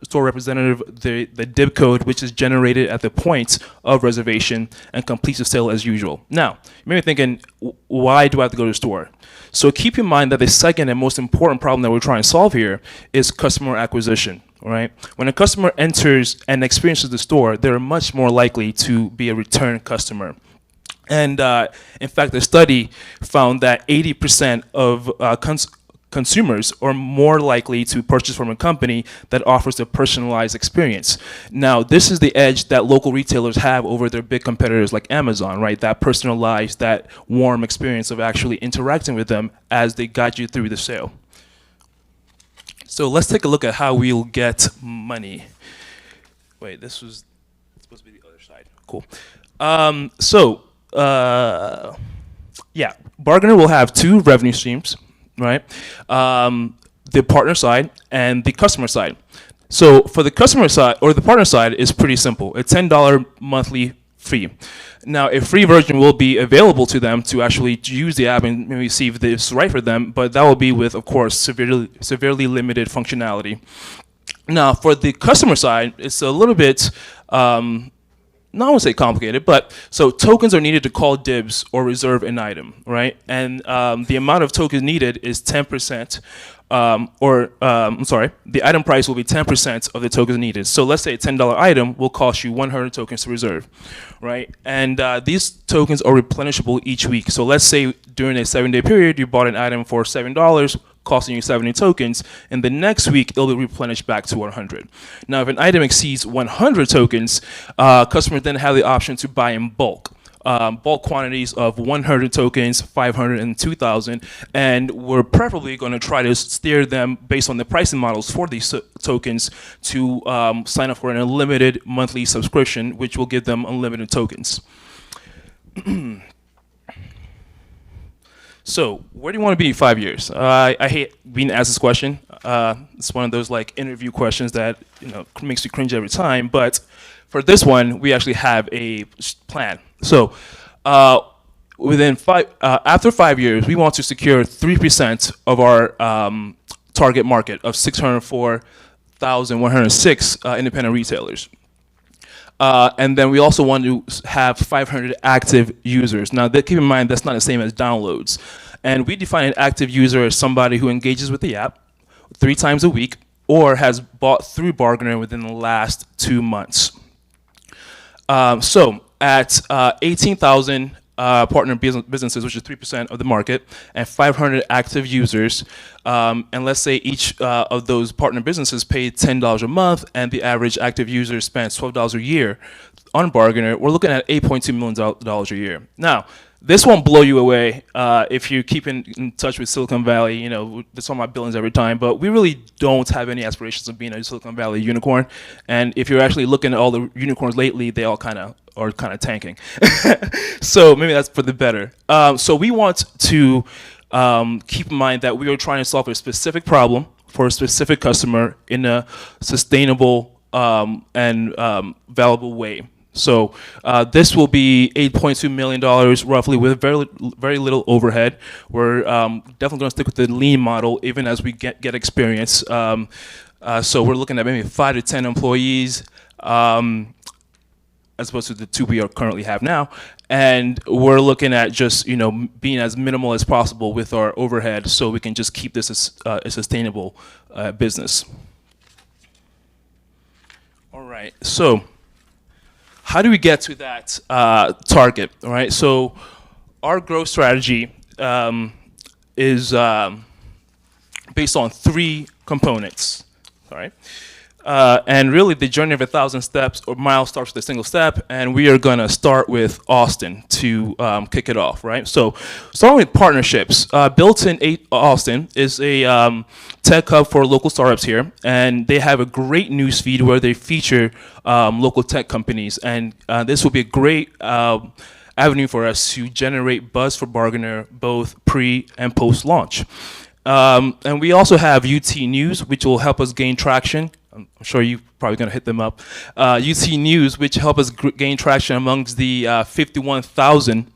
store representative the dib code, which is generated at the point of reservation, and completes the sale as usual. Now, you may be thinking, why do I have to go to the store? So keep in mind that the second and most important problem that we're trying to solve here is customer acquisition. All right? When a customer enters and experiences the store, they're much more likely to be a return customer. And in fact, the study found that 80% of consumers are more likely to purchase from a company that offers a personalized experience. Now, this is the edge that local retailers have over their big competitors like Amazon, right? That personalized, that warm experience of actually interacting with them as they guide you through the sale. So let's take a look at how we'll get money. Wait, this was supposed to be the other side. Cool. Yeah, Bargainer will have two revenue streams, right? The partner side and the customer side. So for the customer side, or the partner side, is pretty simple. A $10 monthly fee. Now, a free version will be available to them to actually use the app and maybe see if it's right for them, but that will be with, of course, severely limited functionality. Now, for the customer side, it's a little bit, not I won't say complicated, but so tokens are needed to call dibs or reserve an item, right? And the amount of tokens needed is 10%, the item price will be 10% of the tokens needed. So let's say a $10 item will cost you 100 tokens to reserve, right? And these tokens are replenishable each week. So let's say during a 7-day period, you bought an item for $7, costing you 70 tokens, and the next week it'll be replenished back to 100. Now, if an item exceeds 100 tokens, customers then have the option to buy in bulk. Bulk quantities of 100 tokens, 500, and 2,000, and we're preferably going to try to steer them based on the pricing models for these tokens to sign up for an unlimited monthly subscription, which will give them unlimited tokens. So, where do you want to be in 5 years? I hate being asked this question. It's one of those like interview questions that makes you cringe every time. But for this one, we actually have a plan. So, after 5 years, we want to secure 3% of our target market of 604,106 independent retailers. And then we also want to have 500 active users. Now, keep in mind, that's not the same as downloads. And we define an active user as somebody who engages with the app 3 times a week or has bought through Bargainer within the last 2 months. So at 18,000 partner businesses, which is 3% of the market, and 500 active users, and let's say each of those partner businesses paid $10 a month, and the average active user spends $12 a year on Bargainer, we're looking at $8.2 million a year. Now, this won't blow you away if you keep in touch with Silicon Valley. You know, that's on my billings every time, but we really don't have any aspirations of being a Silicon Valley unicorn. And if you're actually looking at all the unicorns lately, they all kind of tanking. So maybe that's for the better. So we want to keep in mind that we are trying to solve a specific problem for a specific customer in a sustainable and valuable way. So this will be $8.2 million roughly with very little overhead. We're definitely going to stick with the lean model even as we get experience. So we're looking at maybe 5 to 10 employees as opposed to the 2 we currently have now. And we're looking at just, you know, being as minimal as possible with our overhead so we can just keep this as a sustainable business. All right, so how do we get to that target? All right, so our growth strategy is based on 3 components. All right. And really, the journey of 1,000 steps or miles starts with a single step, and we are going to start with Austin to kick it off, right? So, starting with partnerships, Built in Austin is a tech hub for local startups here, and they have a great news feed where they feature local tech companies, and this will be a great avenue for us to generate buzz for Bargainer both pre and post launch. And we also have UT News, which will help us gain traction. I'm sure you're probably going to hit them up. UT News, which help us gain traction amongst the 51,000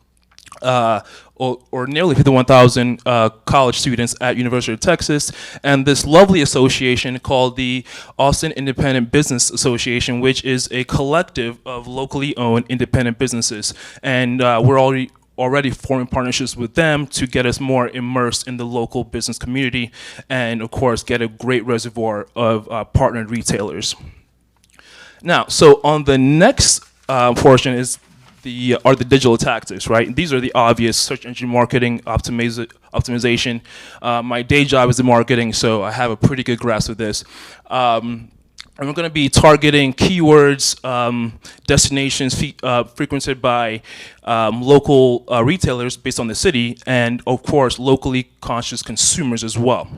or nearly 51,000 college students at University of Texas, and this lovely association called the Austin Independent Business Association, which is a collective of locally owned independent businesses. And we're already forming partnerships with them to get us more immersed in the local business community and, of course, get a great reservoir of partnered retailers. Now, so on the next portion are the digital tactics, right? These are the obvious: search engine marketing, optimization. My day job is in marketing, so I have a pretty good grasp of this. And we're going to be targeting keywords, destinations frequented by local retailers based on the city, and of course, locally conscious consumers as well.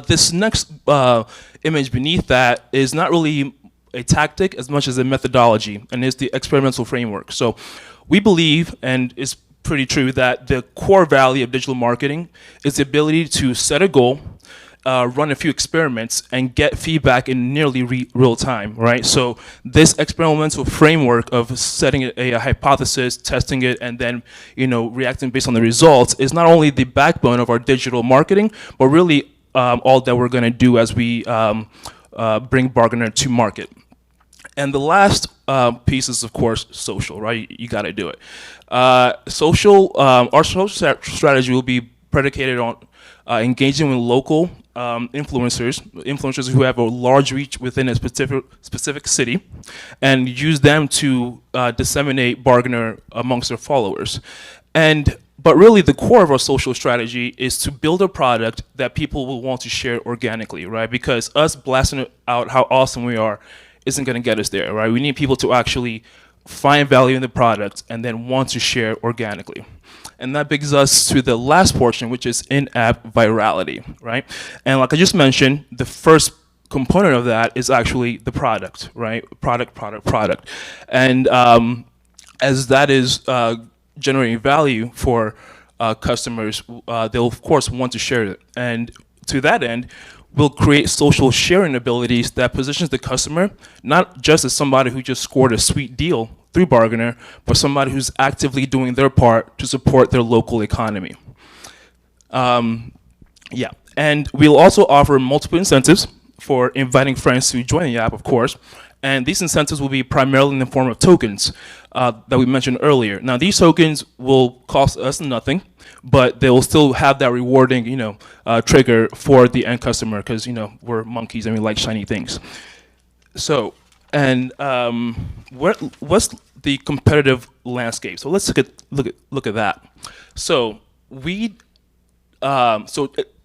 This next image beneath that is not really a tactic as much as a methodology, and is the experimental framework. So we believe, and it's pretty true, that the core value of digital marketing is the ability to set a goal, run a few experiments, and get feedback in nearly real time, right? So this experimental framework of setting a hypothesis, testing it, and then, you know, reacting based on the results is not only the backbone of our digital marketing, but really all that we're going to do as we bring Bargainer to market. And the last piece is, of course, social, right? You got to do it. Our social strategy will be predicated on engaging with local influencers who have a large reach within a specific city, and use them to disseminate Bargainer amongst their followers. But really, the core of our social strategy is to build a product that people will want to share organically, right? Because us blasting out how awesome we are isn't going to get us there, right? We need people to actually find value in the product and then want to share organically. And that brings us to the last portion, which is in-app virality, right? And like I just mentioned, the first component of that is actually the product, right? Product. And as that is generating value for customers, they'll of course want to share it. And to that end, we'll create social sharing abilities that positions the customer not just as somebody who just scored a sweet deal through Bargainer, but somebody who's actively doing their part to support their local economy. And we'll also offer multiple incentives for inviting friends to join the app, of course. And these incentives will be primarily in the form of tokens that we mentioned earlier. Now, these tokens will cost us nothing, but they will still have that rewarding, trigger for the end customer, because we're monkeys and we like shiny things. So, and what's the competitive landscape? So let's look at that. So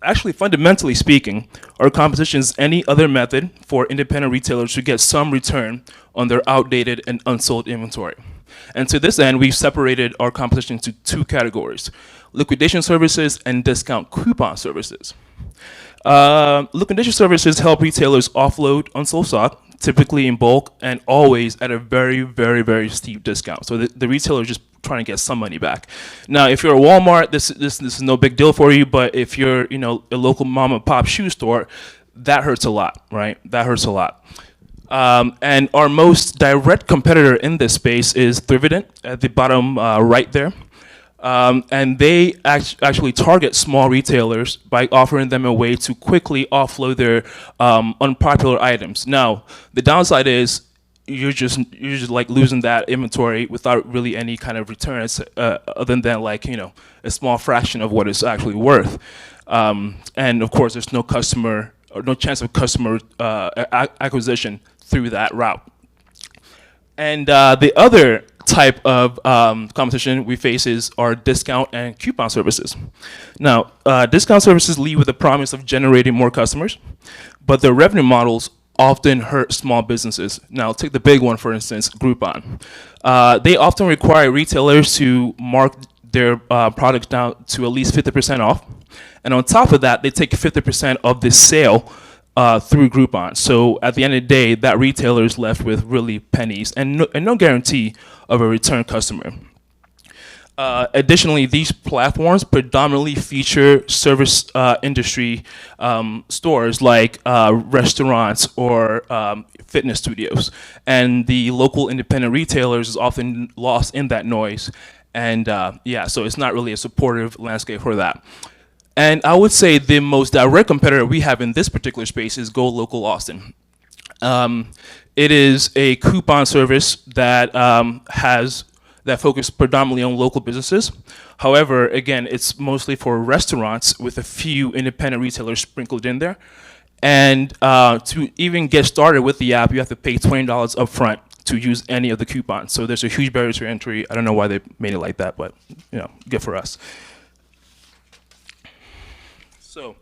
actually, fundamentally speaking, our competition is any other method for independent retailers to get some return on their outdated and unsold inventory. And to this end, we've separated our competition into two categories: liquidation services and discount coupon services. Liquidation services help retailers offload unsold stock, typically in bulk and always at a very, very, very steep discount. So the retailer is just trying to get some money back. Now, if you're a Walmart, this is no big deal for you. But if you're a local mom and pop shoe store, that hurts a lot, right? That hurts a lot. And our most direct competitor in this space is Thrivident at the bottom right there. And they actually target small retailers by offering them a way to quickly offload their unpopular items. Now, the downside is you're just like losing that inventory without really any kind of returns, other than like a small fraction of what it's actually worth. And of course, there's no customer or no chance of customer acquisition through that route. And the other type of competition we face is our discount and coupon services. Now, discount services lead with the promise of generating more customers, but their revenue models often hurt small businesses. Now, take the big one, for instance, Groupon. They often require retailers to mark their products down to at least 50% off. And on top of that, they take 50% of the sale through Groupon. So at the end of the day, that retailer is left with really pennies and no guarantee of a return customer. Additionally, these platforms predominantly feature service industry stores like restaurants or fitness studios. And the local independent retailers is often lost in that noise. And so it's not really a supportive landscape for that. And I would say the most direct competitor we have in this particular space is Go Local Austin. It is a coupon service that that focuses predominantly on local businesses. However, again, it's mostly for restaurants with a few independent retailers sprinkled in there. And to even get started with the app, you have to pay $20 upfront to use any of the coupons. So there's a huge barrier to entry. I don't know why they made it like that, but good for us. So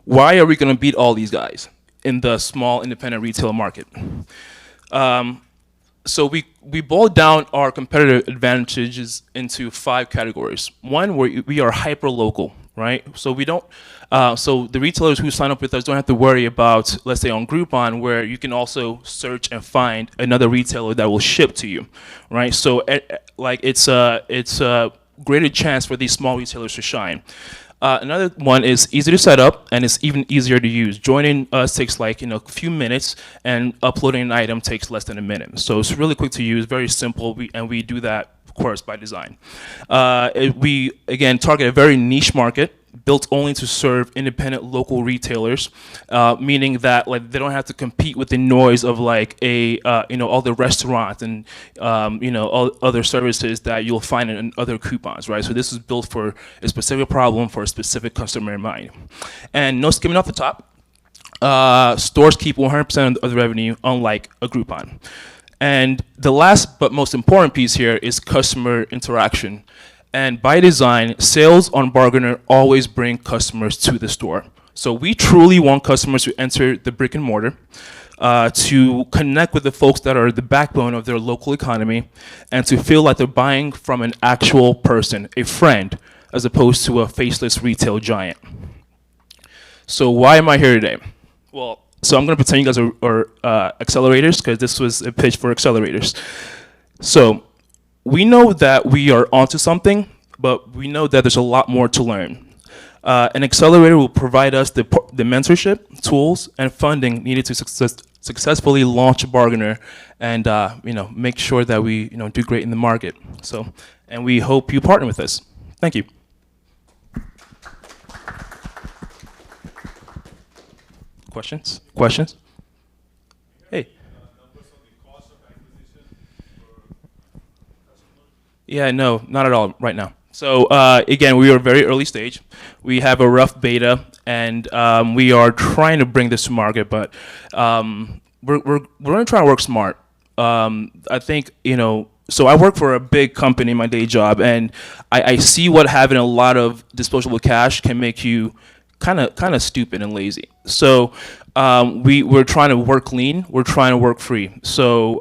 why are we going to beat all these guys in the small independent retail market? So we boiled down our competitive advantages into 5 categories. One, where we are hyper local, right? So we don't. So the retailers who sign up with us don't have to worry about, let's say, on Groupon, where you can also search and find another retailer that will ship to you, right? So it's a greater chance for these small retailers to shine. Another one is easy to set up, and it's even easier to use. Joining us takes a few minutes, and uploading an item takes less than a minute. So it's really quick to use, very simple, and we do that, of course, by design. We, again, target a very niche market, built only to serve independent local retailers, meaning that they don't have to compete with the noise of all the restaurants and all other services that you'll find in other coupons, right? So this is built for a specific problem for a specific customer in mind. And no skimming off the top. Stores keep 100% of the revenue, unlike a Groupon. And the last but most important piece here is customer interaction. And by design, sales on Bargainer always bring customers to the store. So we truly want customers to enter the brick and mortar, to connect with the folks that are the backbone of their local economy, and to feel like they're buying from an actual person, a friend, as opposed to a faceless retail giant. So why am I here today? Well, so I'm going to pretend you guys are accelerators, because this was a pitch for accelerators. So we know that we are onto something, but we know that there's a lot more to learn. An accelerator will provide us the mentorship, tools, and funding needed to successfully launch Bargainer and make sure that we do great in the market. So, and we hope you partner with us. Thank you. Questions? Hey. Yeah, no, not at all right now. So again, we are very early stage. We have a rough beta, and we are trying to bring this to market, but we're going to try to work smart. I think, so I work for a big company in my day job, and I see what having a lot of disposable cash can make you kind of stupid and lazy. So we're trying to work lean. We're trying to work free. So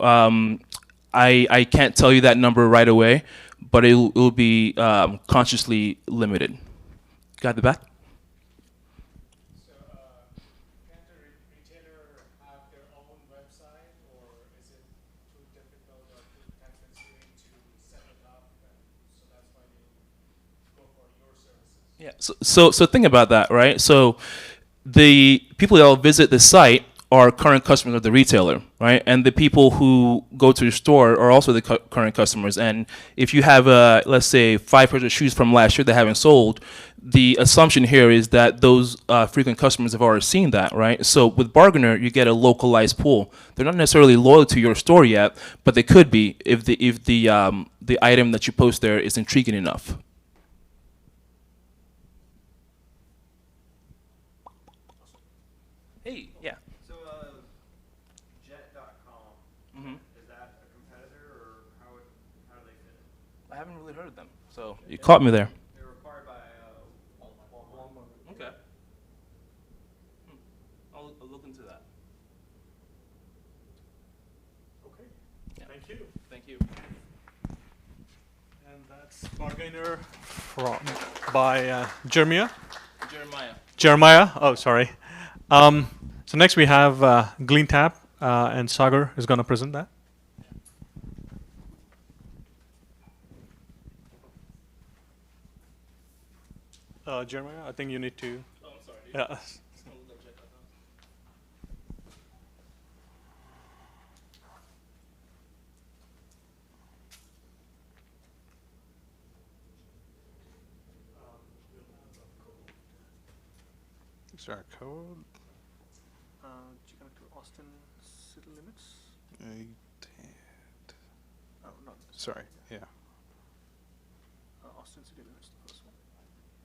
I can't tell you that number right away, but it'll be consciously limited. Got the back? So, can't a retailer have their own website, or is it too difficult or too time-consuming to set it up, and so that's why they go for your services? Yeah. So think about that, right? So the people that will visit the site are current customers of the retailer, right? And the people who go to your store are also the current customers. And if you have, let's say, 5 pairs of shoes from last year that haven't sold, the assumption here is that those frequent customers have already seen that, right? So with Bargainer, you get a localized pool. They're not necessarily loyal to your store yet, but they could be if the item that you post there is intriguing enough. Hey, yeah. So, Jet.com, is that a competitor, or how do they fit in? I haven't really heard of them, so you caught me there. They're acquired by Walmart. Okay. I'll look into that. Okay. Yeah. Thank you. Thank you. And that's Bargainer by Jeremiah. Jeremiah. Jeremiah. Oh, sorry. So next we have GleanTap, and Sagar is going to present that. Jeremiah, I think you need to. Oh, I'm sorry. Yeah. Is there a code? Did you connect to Austin city limits? I did. Oh, not Sorry. Yeah. Austin city limits, the first one.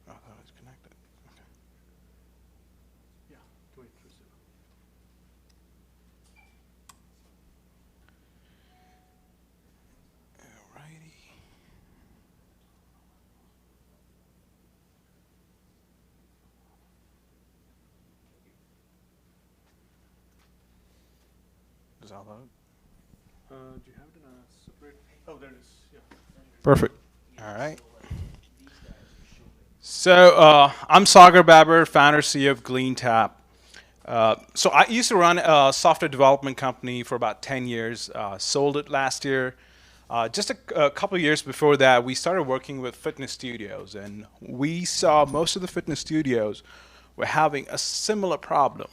Oh, that was connected. Okay. Yeah, 2830. Alrighty. Does that load? Do you have it in a separate? Oh, there it is. Yeah. Perfect. All right. So I'm Sagar Babur, founder CEO of GleanTap. So I used to run a software development company for about 10 years. Sold it last year. Just a couple of years before that, we started working with fitness studios, and we saw most of the fitness studios were having a similar problem: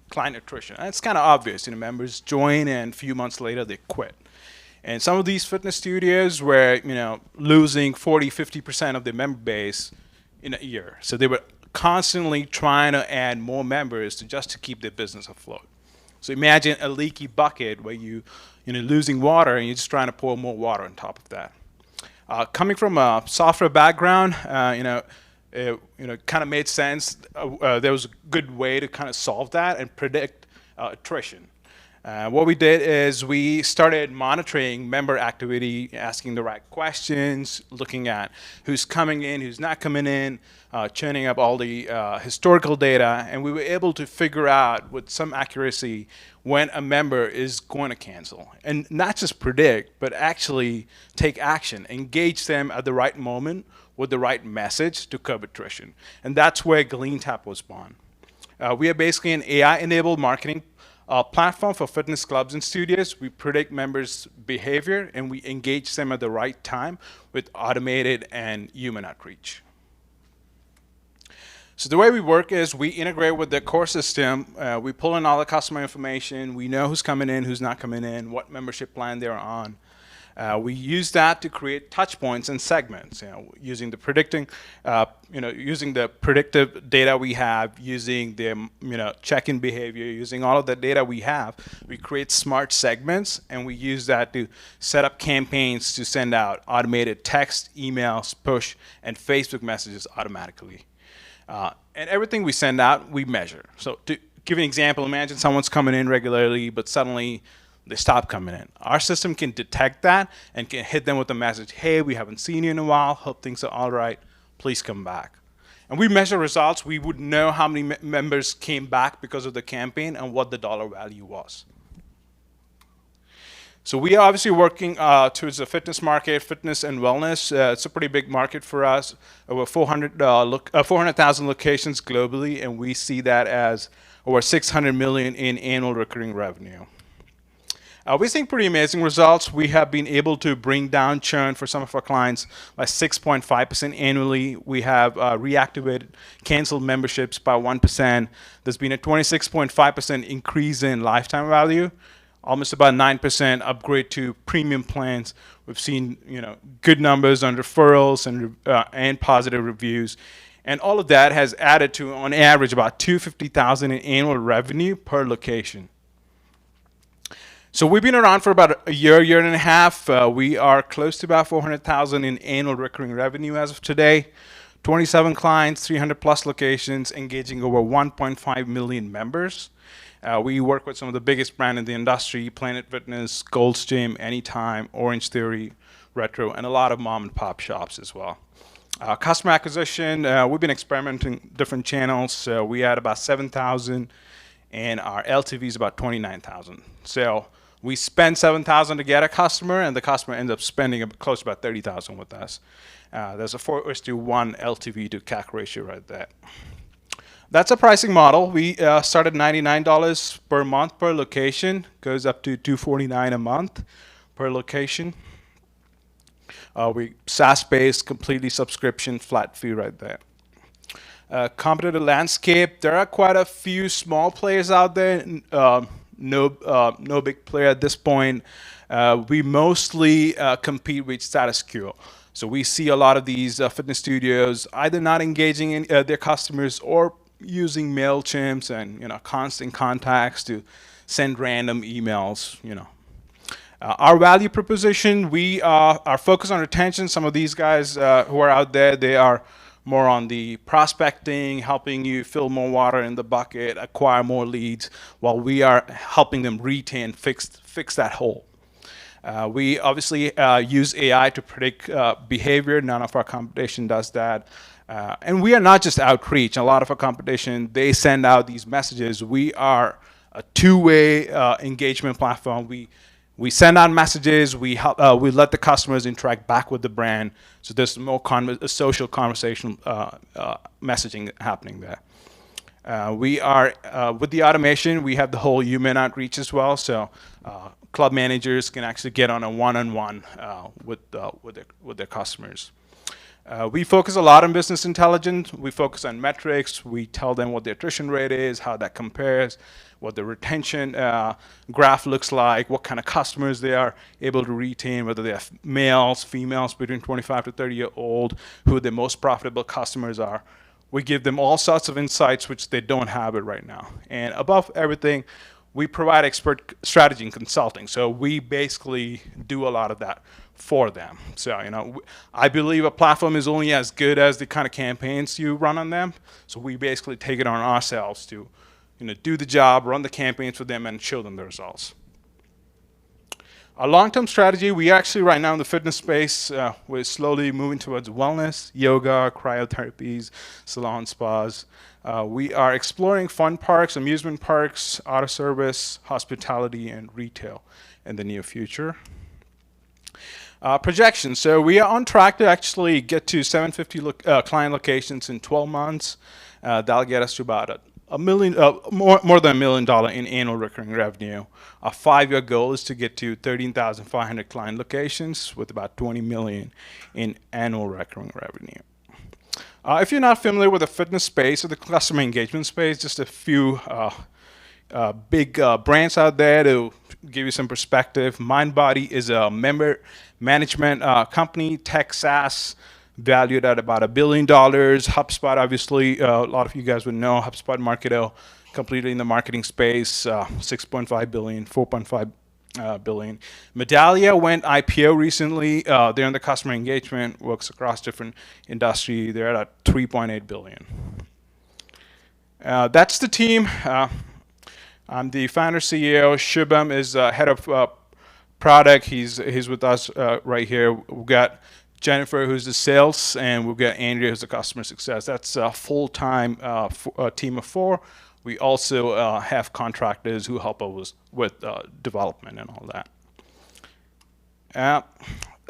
client attrition. And it's kind of obvious. Members join, and a few months later they quit. And some of these fitness studios were, losing 40, 50% of their member base in a year. So they were constantly trying to add more members to keep their business afloat. So imagine a leaky bucket where you're losing water and you're just trying to pour more water on top of that. Coming from a software background, it kind of made sense. There was a good way to kind of solve that and predict attrition. What we did is we started monitoring member activity, asking the right questions, looking at who's coming in, who's not coming in, churning up all the historical data, and we were able to figure out with some accuracy when a member is going to cancel. And not just predict, but actually take action, engage them at the right moment with the right message to curb attrition. And that's where GleanTap was born. We are basically an AI-enabled marketing platform for fitness clubs and studios. We predict members' behavior and we engage them at the right time with automated and human outreach. So the way we work is we integrate with the core system. We pull in all the customer information. We know who's coming in, who's not coming in, what membership plan they're on. We use that to create touch points and segments, using the using the predictive data we have, using the check-in behavior, using all of the data we have. We create smart segments, and we use that to set up campaigns to send out automated text, emails, push, and Facebook messages automatically. And everything we send out, we measure. So to give an example, imagine someone's coming in regularly, but suddenly they stop coming in. Our system can detect that and can hit them with a message: hey, we haven't seen you in a while, hope things are all right, please come back. and we measure results, we would know how many members came back because of the campaign and what the dollar value was. So we are obviously working towards the fitness market, fitness and wellness. It's a pretty big market for us, over 400,000 locations globally, and we see that as over 600 million in annual recurring revenue. We're seeing pretty amazing results. We have been able to bring down churn for some of our clients by 6.5% annually. We have reactivated canceled memberships by 1%. There's been a 26.5% increase in lifetime value, almost about 9% upgrade to premium plans. We've seen good numbers on referrals and positive reviews. And all of that has added to, on average, about $250,000 in annual revenue per location. So we've been around for about a year and a half. We are close to about 400,000 in annual recurring revenue as of today. 27 clients, 300 plus locations, engaging over 1.5 million members. We work with some of the biggest brands in the industry: Planet Fitness, Gold's Gym, Anytime, Orange Theory, Retro, and a lot of mom and pop shops as well. Customer acquisition, we've been experimenting different channels. We had about 7,000, and our LTV is about 29,000. So we spend 7,000 to get a customer, and the customer ends up spending close to about 30,000 with us. There's a 4:1 LTV to CAC ratio right there. That's a pricing model. We start at $99 per month per location, goes up to $249 a month per location. We SaaS-based, completely subscription, flat fee right there. Competitive landscape, there are quite a few small players out there. No big player at this point. We mostly compete with status quo. So we see a lot of these fitness studios either not engaging in their customers or using MailChimps and constant contacts to send random emails. Our value proposition, we are focused on retention. Some of these guys who are out there, they are more on the prospecting, helping you fill more water in the bucket, acquire more leads, while we are helping them retain, fix that hole. We obviously use AI to predict behavior. None of our competition does that. And we are not just outreach. A lot of our competition, they send out these messages. We are a two-way engagement platform. We send out messages. We let the customers interact back with the brand. So there's more social conversation messaging happening there. We are with the automation. We have the whole human outreach as well. So club managers can actually get on a one-on-one with their customers. We focus a lot on business intelligence. We focus on metrics. We tell them what the attrition rate is, how that compares, what the retention graph looks like, what kind of customers they are able to retain, whether they are males, females between 25 to 30-year-old, who the most profitable customers are. We give them all sorts of insights which they don't have it right now. And above everything, we provide expert strategy and consulting. So we basically do a lot of that for them. So, I believe a platform is only as good as the kind of campaigns you run on them. So we basically take it on ourselves to, do the job, run the campaigns for them, and show them the results. Our long-term strategy, we actually right now in the fitness space, we're slowly moving towards wellness, yoga, cryotherapies, salon spas. We are exploring fun parks, amusement parks, auto service, hospitality, and retail in the near future. Projections. So we are on track to actually get to 750 client locations in 12 months. That'll get us to about a million, more than $1 million in annual recurring revenue. Our 5-year goal is to get to 13,500 client locations with about 20 million in annual recurring revenue. If you're not familiar with the fitness space or the customer engagement space, just a few big brands out there to give you some perspective. MindBody is a member management company, tech SaaS, valued at about $1 billion. HubSpot, obviously, a lot of you guys would know HubSpot Marketo, completely in the marketing space, 6.5 billion, 4.5 billion. Medallia went IPO recently. They're in the customer engagement, works across different industry. They're at 3.8 billion. That's the team. I'm the founder CEO. Shubham is head of product. He's with us right here. We've got Jennifer, who's the sales, and we've got Andrea, who's the customer success. That's a full-time team of 4. We also have contractors who help us with development and all that.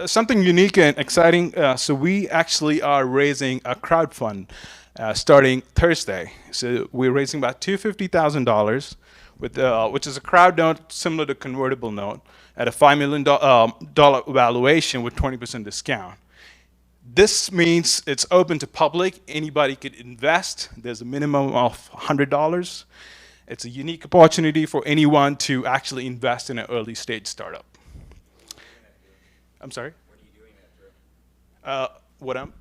Something unique and exciting. So we actually are raising a crowd fund starting Thursday. So we're raising about $250,000 with which is a crowd note similar to convertible note at a $5 million valuation with 20% discount. This means it's open to public. Anybody could invest. There's a minimum of $100. It's a unique opportunity for anyone to actually invest in an early stage startup. I'm sorry? What are you doing that through? What am?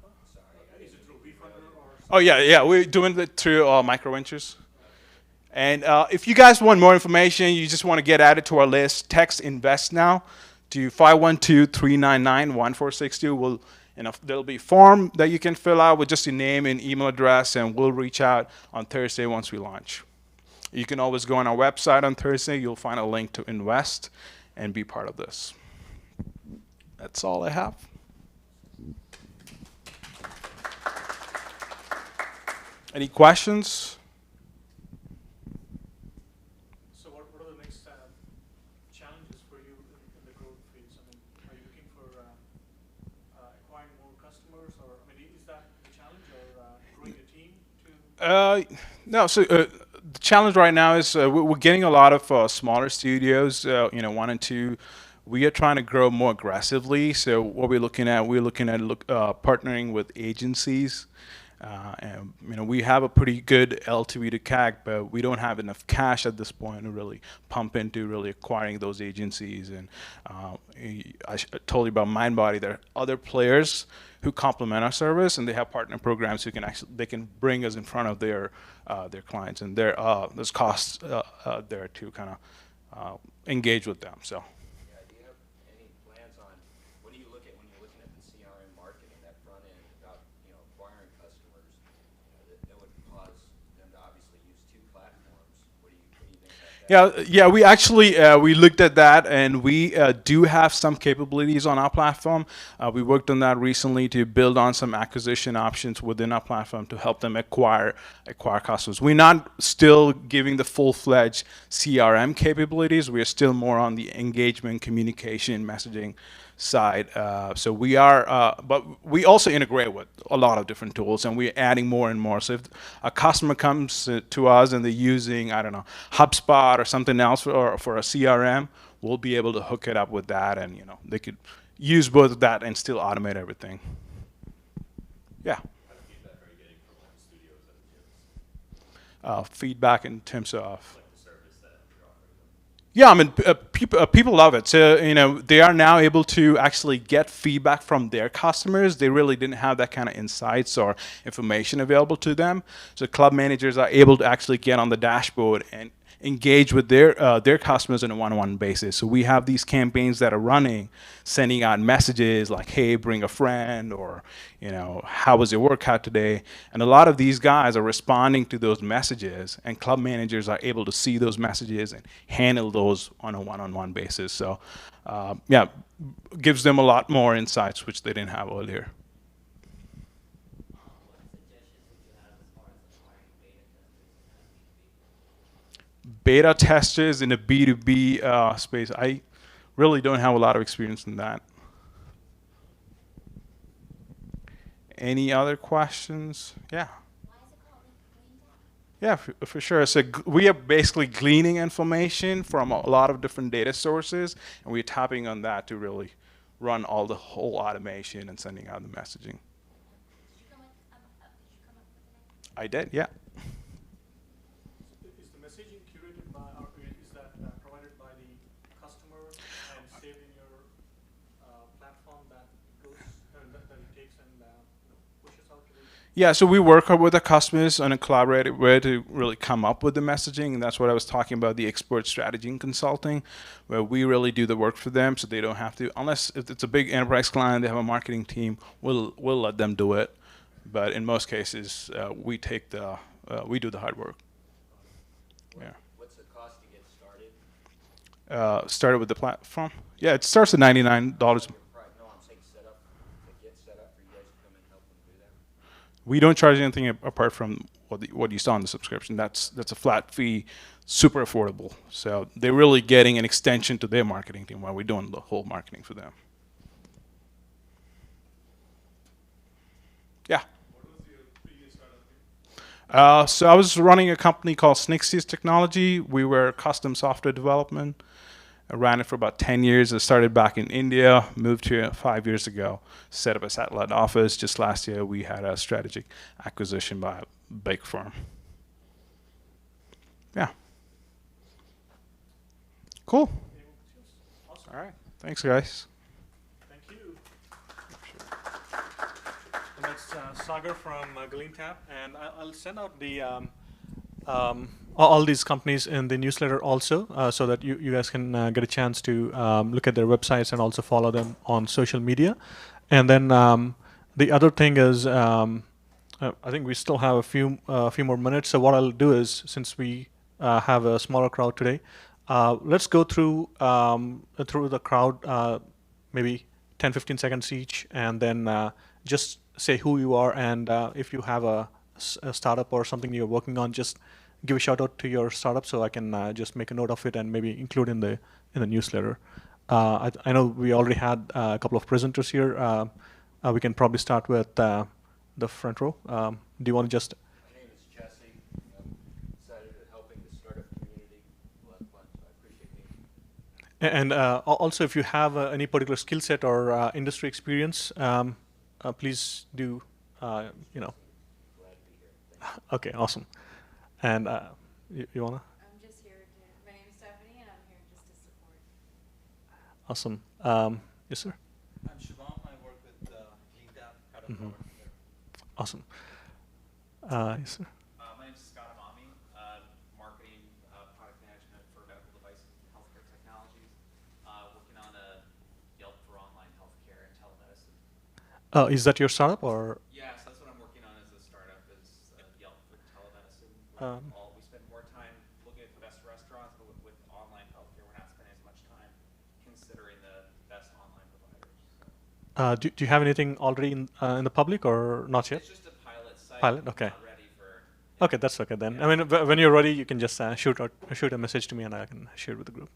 Is it through WeFunder or? Oh yeah, we're doing it through Micro Ventures. And if you guys want more information, you just want to get added to our list, text invest now to 512-399-1462. There'll be a form that you can fill out with just your name and email address, and we'll reach out on Thursday once we launch. You can always go on our website on Thursday. You'll find a link to invest and be part of this. That's all I have. Any questions? So what are the next challenges for you in the growth phase? I mean, are you looking for acquiring more customers, or I mean, is that the challenge, or growing the team to? No. So the challenge right now is we're getting a lot of smaller studios, 1 and 2. We are trying to grow more aggressively. So what we're looking at partnering with agencies. And we have a pretty good LTV to CAC, but we don't have enough cash at this point to really pump into really acquiring those agencies. And I told you about MindBody. There are other players who complement our service, and they have partner programs who they can bring us in front of their clients, and there's costs there to kind of engage with them. So. Yeah, do you have any plans on, what do you look at when you're looking at the CRM marketing, that front end about, acquiring customers, that would cause them to obviously use 2 platforms? What do you think about that? Yeah. We actually we looked at that, and we do have some capabilities on our platform. We worked on that recently to build on some acquisition options within our platform to help them acquire customers. We're not still giving the full-fledged CRM capabilities. We are still more on the engagement, communication, messaging side. So we are, but we also integrate with a lot of different tools, and we're adding more and more. So if a customer comes to us and they're using, I don't know, HubSpot or something else for a CRM, we'll be able to hook it up with that, and they could use both of that and still automate everything. Yeah. What feedback are you getting from studios and gyms? Feedback in terms of. Like the service that you're offering them? Yeah, I mean, people love it. So, they are now able to actually get feedback from their customers. They really didn't have that kind of insights or information available to them. So club managers are able to actually get on the dashboard and engage with their customers on a one-on-one basis. So we have these campaigns that are running, sending out messages like, hey, bring a friend, or, how was your workout today? And a lot of these guys are responding to those messages, and club managers are able to see those messages and handle those on a one-on-one basis. So, gives them a lot more insights, which they didn't have earlier. Beta testers in the B2B space, I really don't have a lot of experience in that. Any other questions? Yeah. Why is it called Green Tap? Yeah, for sure. So we are basically gleaning information from a lot of different data sources, and we're tapping on that to really run the whole automation and sending out the messaging. Did you come up with the name? I did, yeah. Is the messaging curated by, or is that provided by the customer and saved in your platform that goes that it takes and pushes out to the? Yeah, so we work with the customers on a collaborative way to really come up with the messaging, and that's what I was talking about, the expert strategy and consulting, where we really do the work for them, so they don't have to, unless if it's a big enterprise client, they have a marketing team, we'll let them do it. But in most cases, we do the hard work. Yeah. What's the cost to get started? Started with the platform. Yeah, it starts at $99. No, I'm saying set up to get We don't charge anything apart from what you saw in the subscription. That's a flat fee, super affordable. So they're really getting an extension to their marketing team while we're doing the whole marketing for them. Yeah. What was your previous startup thing? So I was running a company called Snixies Technology. We were custom software development. I ran it for about 10 years. I started back in India, moved here 5 years ago, set up a satellite office. Just last year, we had a strategic acquisition by a big firm. Yeah. Cool. All right. Thanks, guys. Thank you. And that's Sagar from GleanTap, and I'll send out the all these companies in the newsletter also, so that you guys can get a chance to look at their websites and also follow them on social media. And then the other thing is, I think we still have a few more minutes. So what I'll do is, since we have a smaller crowd today, let's go through the crowd, maybe 10-15 seconds each, and then just say who you are, and if you have a startup or something you're working on, just give a shout out to your startup so I can just make a note of it and maybe include in the newsletter. I know we already had a couple of presenters here. We can probably start with the front row. Do you want to just? My name is Jesse. I'm excited at helping the startup community. A lot of fun, so I appreciate being here. And also, if you have any particular skill set or industry experience, please do, you know. Glad to be here. Thank you. Okay, awesome. And you wanna? I'm just here to, my name is Stephanie, and I'm here just to support. Awesome. Yes, sir. I'm Shubham. I work with GleanTap, head of Mhm. product there. Awesome. Yes, sir. My name is Scott Amami, marketing, product management for medical devices and healthcare technologies, working on a Yelp for online healthcare and telemedicine. Is that your startup or? Yeah, so that's what I'm working on as a startup is Yelp for telemedicine. We spend more time looking at the best restaurants, but with online healthcare, we're not spending as much time considering the best online providers. So. Do you have anything already in the public or not yet? It's just a pilot site. Pilot, okay. Not ready for. Okay, that's okay then. I mean, when you're ready, you can just shoot a message to me, and I can share it with the group.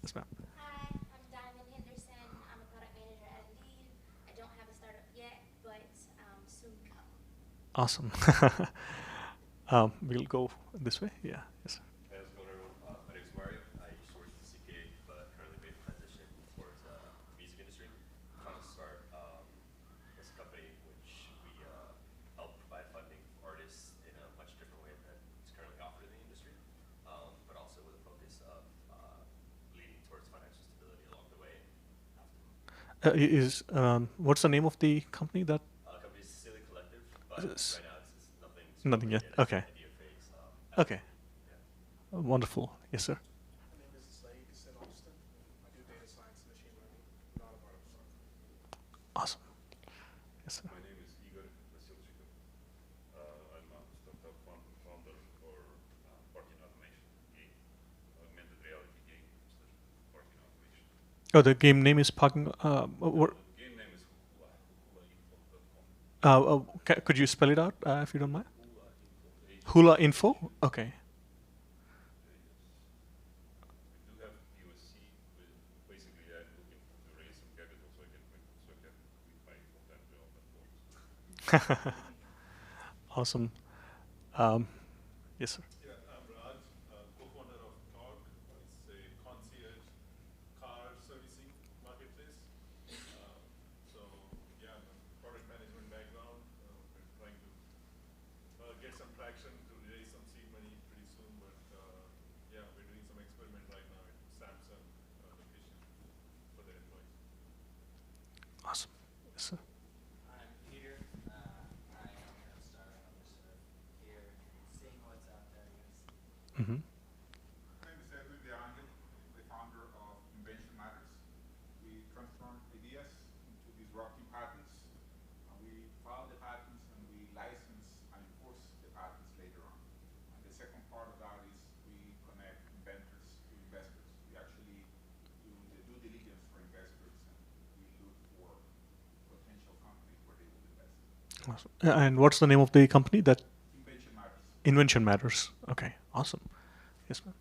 Yes, ma'am. Hi, I'm Diamond Henderson. I'm a product manager at Lead. I don't have a startup yet, but soon come. Awesome. We'll go this way. Yeah. Yes. Hey, how's it going, everyone? My name is Mario. I used to work at CK, but currently made the transition towards music industry. I'm trying to start this company, which we help provide funding for artists in a much different way than is currently offered in the industry, but also with a focus of leading towards financial stability along the way. What's the name of the company that? Company is Silly Collective, but right now it's nothing. Nothing yet. Okay. Idea phase. Okay. Yeah. Wonderful. Yes, sir. My name is Saeed Sid Austin. I do data science and machine learning, not a part of startup. Awesome. Yes, sir. My name is Igor Vasilchikov. I'm a startup founder for parking automation game, augmented reality game / parking automation. Oh, the game name is parking. Game name is hulainfo.com. Could you spell it out if you don't mind? Hulainfo. Hula Info. Okay. We do have USC, but basically I'm looking to raise some capital so I can quit my full-time job and focus. Awesome. Yes, sir. Yeah, I'm Raj, co-founder of Torque. It's a concierge car servicing marketplace. So yeah, I'm a product management background. We're trying to get some traction to raise some seed money pretty soon, but yeah, we're doing some experiment right now at Samsung location for their employees. Awesome. Yes, sir. I'm Peter. I am a startup. I'm just sort of here seeing what's out there. Mm-hmm. My name is Edwin DeAngel, the founder of Invention Matters. We transform ideas into disruptive patents. We file the patents and we license and enforce the patents later on. And the second part of that is we connect inventors to investors. We actually do the due diligence for investors and we look for potential companies where they will invest. Awesome. And what's the name of the company that? Invention Matters. Invention Matters. Okay, awesome. Yes, ma'am.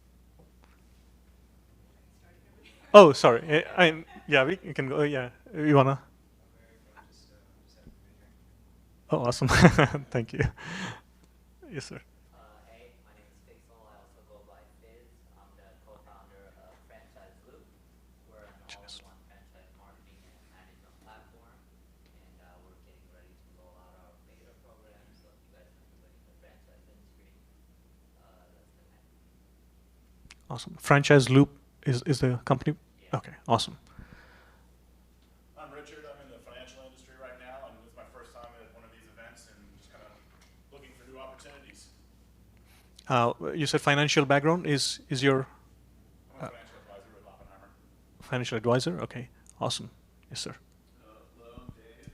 Oh, sorry. Yeah, we can go. Yeah, you wanna? Oh, awesome. Thank you. Yes, sir. Hey, my name is Pixel. I also go by Fizz. I'm the co-founder of Franchise Loop. We're an all-in-one franchise marketing and management platform, and we're getting ready to roll out our beta program. So if you guys know anybody in the franchise industry, that's the man. Awesome. Franchise Loop is the company? Yeah. Okay, awesome. I'm Richard. I'm in the financial industry right now, and it's my first time at one of these events and just kind of looking for new opportunities. You said financial background is your I'm a financial advisor with Oppenheimer. financial advisor? Okay, awesome. Yes, sir. Hello, I'm Dave.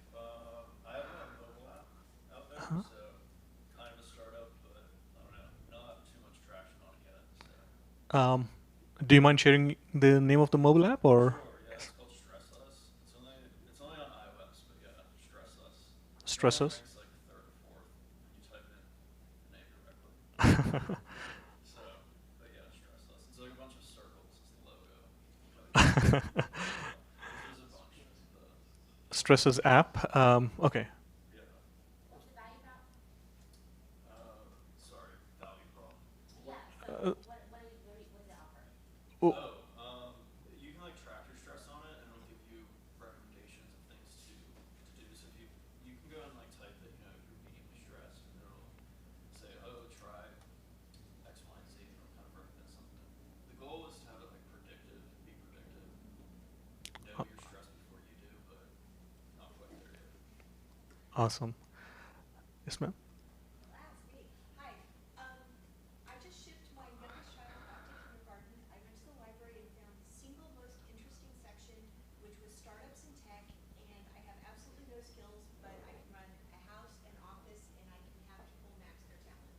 I have a mobile app out there, Uh-huh. so kind of a startup, but I don't know. We don't have too much traction on it yet. So. Do you mind sharing the name of the mobile app or? Sure, yeah, it's called Stressless. It's only on iOS, but yeah, Stressless. Stressless? It's like third or fourth when you type in the name directly. So, but yeah, Stressless. It's like a bunch of circles. It's the logo. But, there's a bunch of Stresses app. Okay. yeah. What's the value prop? Sorry, value prop. Yeah, so Uh, what does it offer? Oh, You can like track your stress on it, and it'll give you recommendations of things to do. So if you can go and like type that you're mediumly stressed, and it'll say, oh, try X, Y, and Z, and it'll kind of recommend something. The goal is to have it like predictive, be predictive, know your stress before you do, but not quite there yet. awesome. Yes, ma'am. That's great. Hi. I just shipped my youngest child off to kindergarten. I went to the library and found the single most interesting section, which was startups in tech, and I have absolutely no skills, but I can run a house, an office, and I can have people max their talents.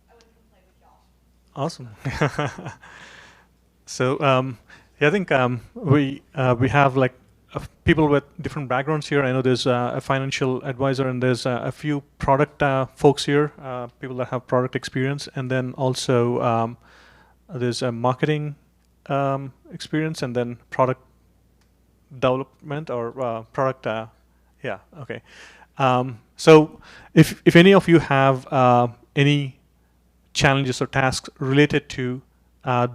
I want to come play with y'all. Awesome. So yeah, I think we have like people with different backgrounds here. I know there's a financial advisor and there's a few product folks here, people that have product experience, and then also there's a marketing experience, and then product development or product. Yeah. Okay. So if any of you have any challenges or tasks related to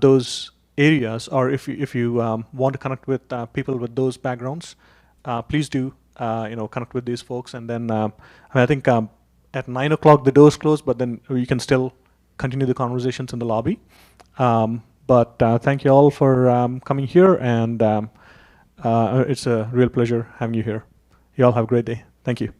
those areas, or if you want to connect with people with those backgrounds, please do connect with these folks. And then I think at 9 o'clock the doors close, but then you can still continue the conversations in the lobby. But thank you all for coming here, and it's a real pleasure having you here. You all have a great day. Thank you.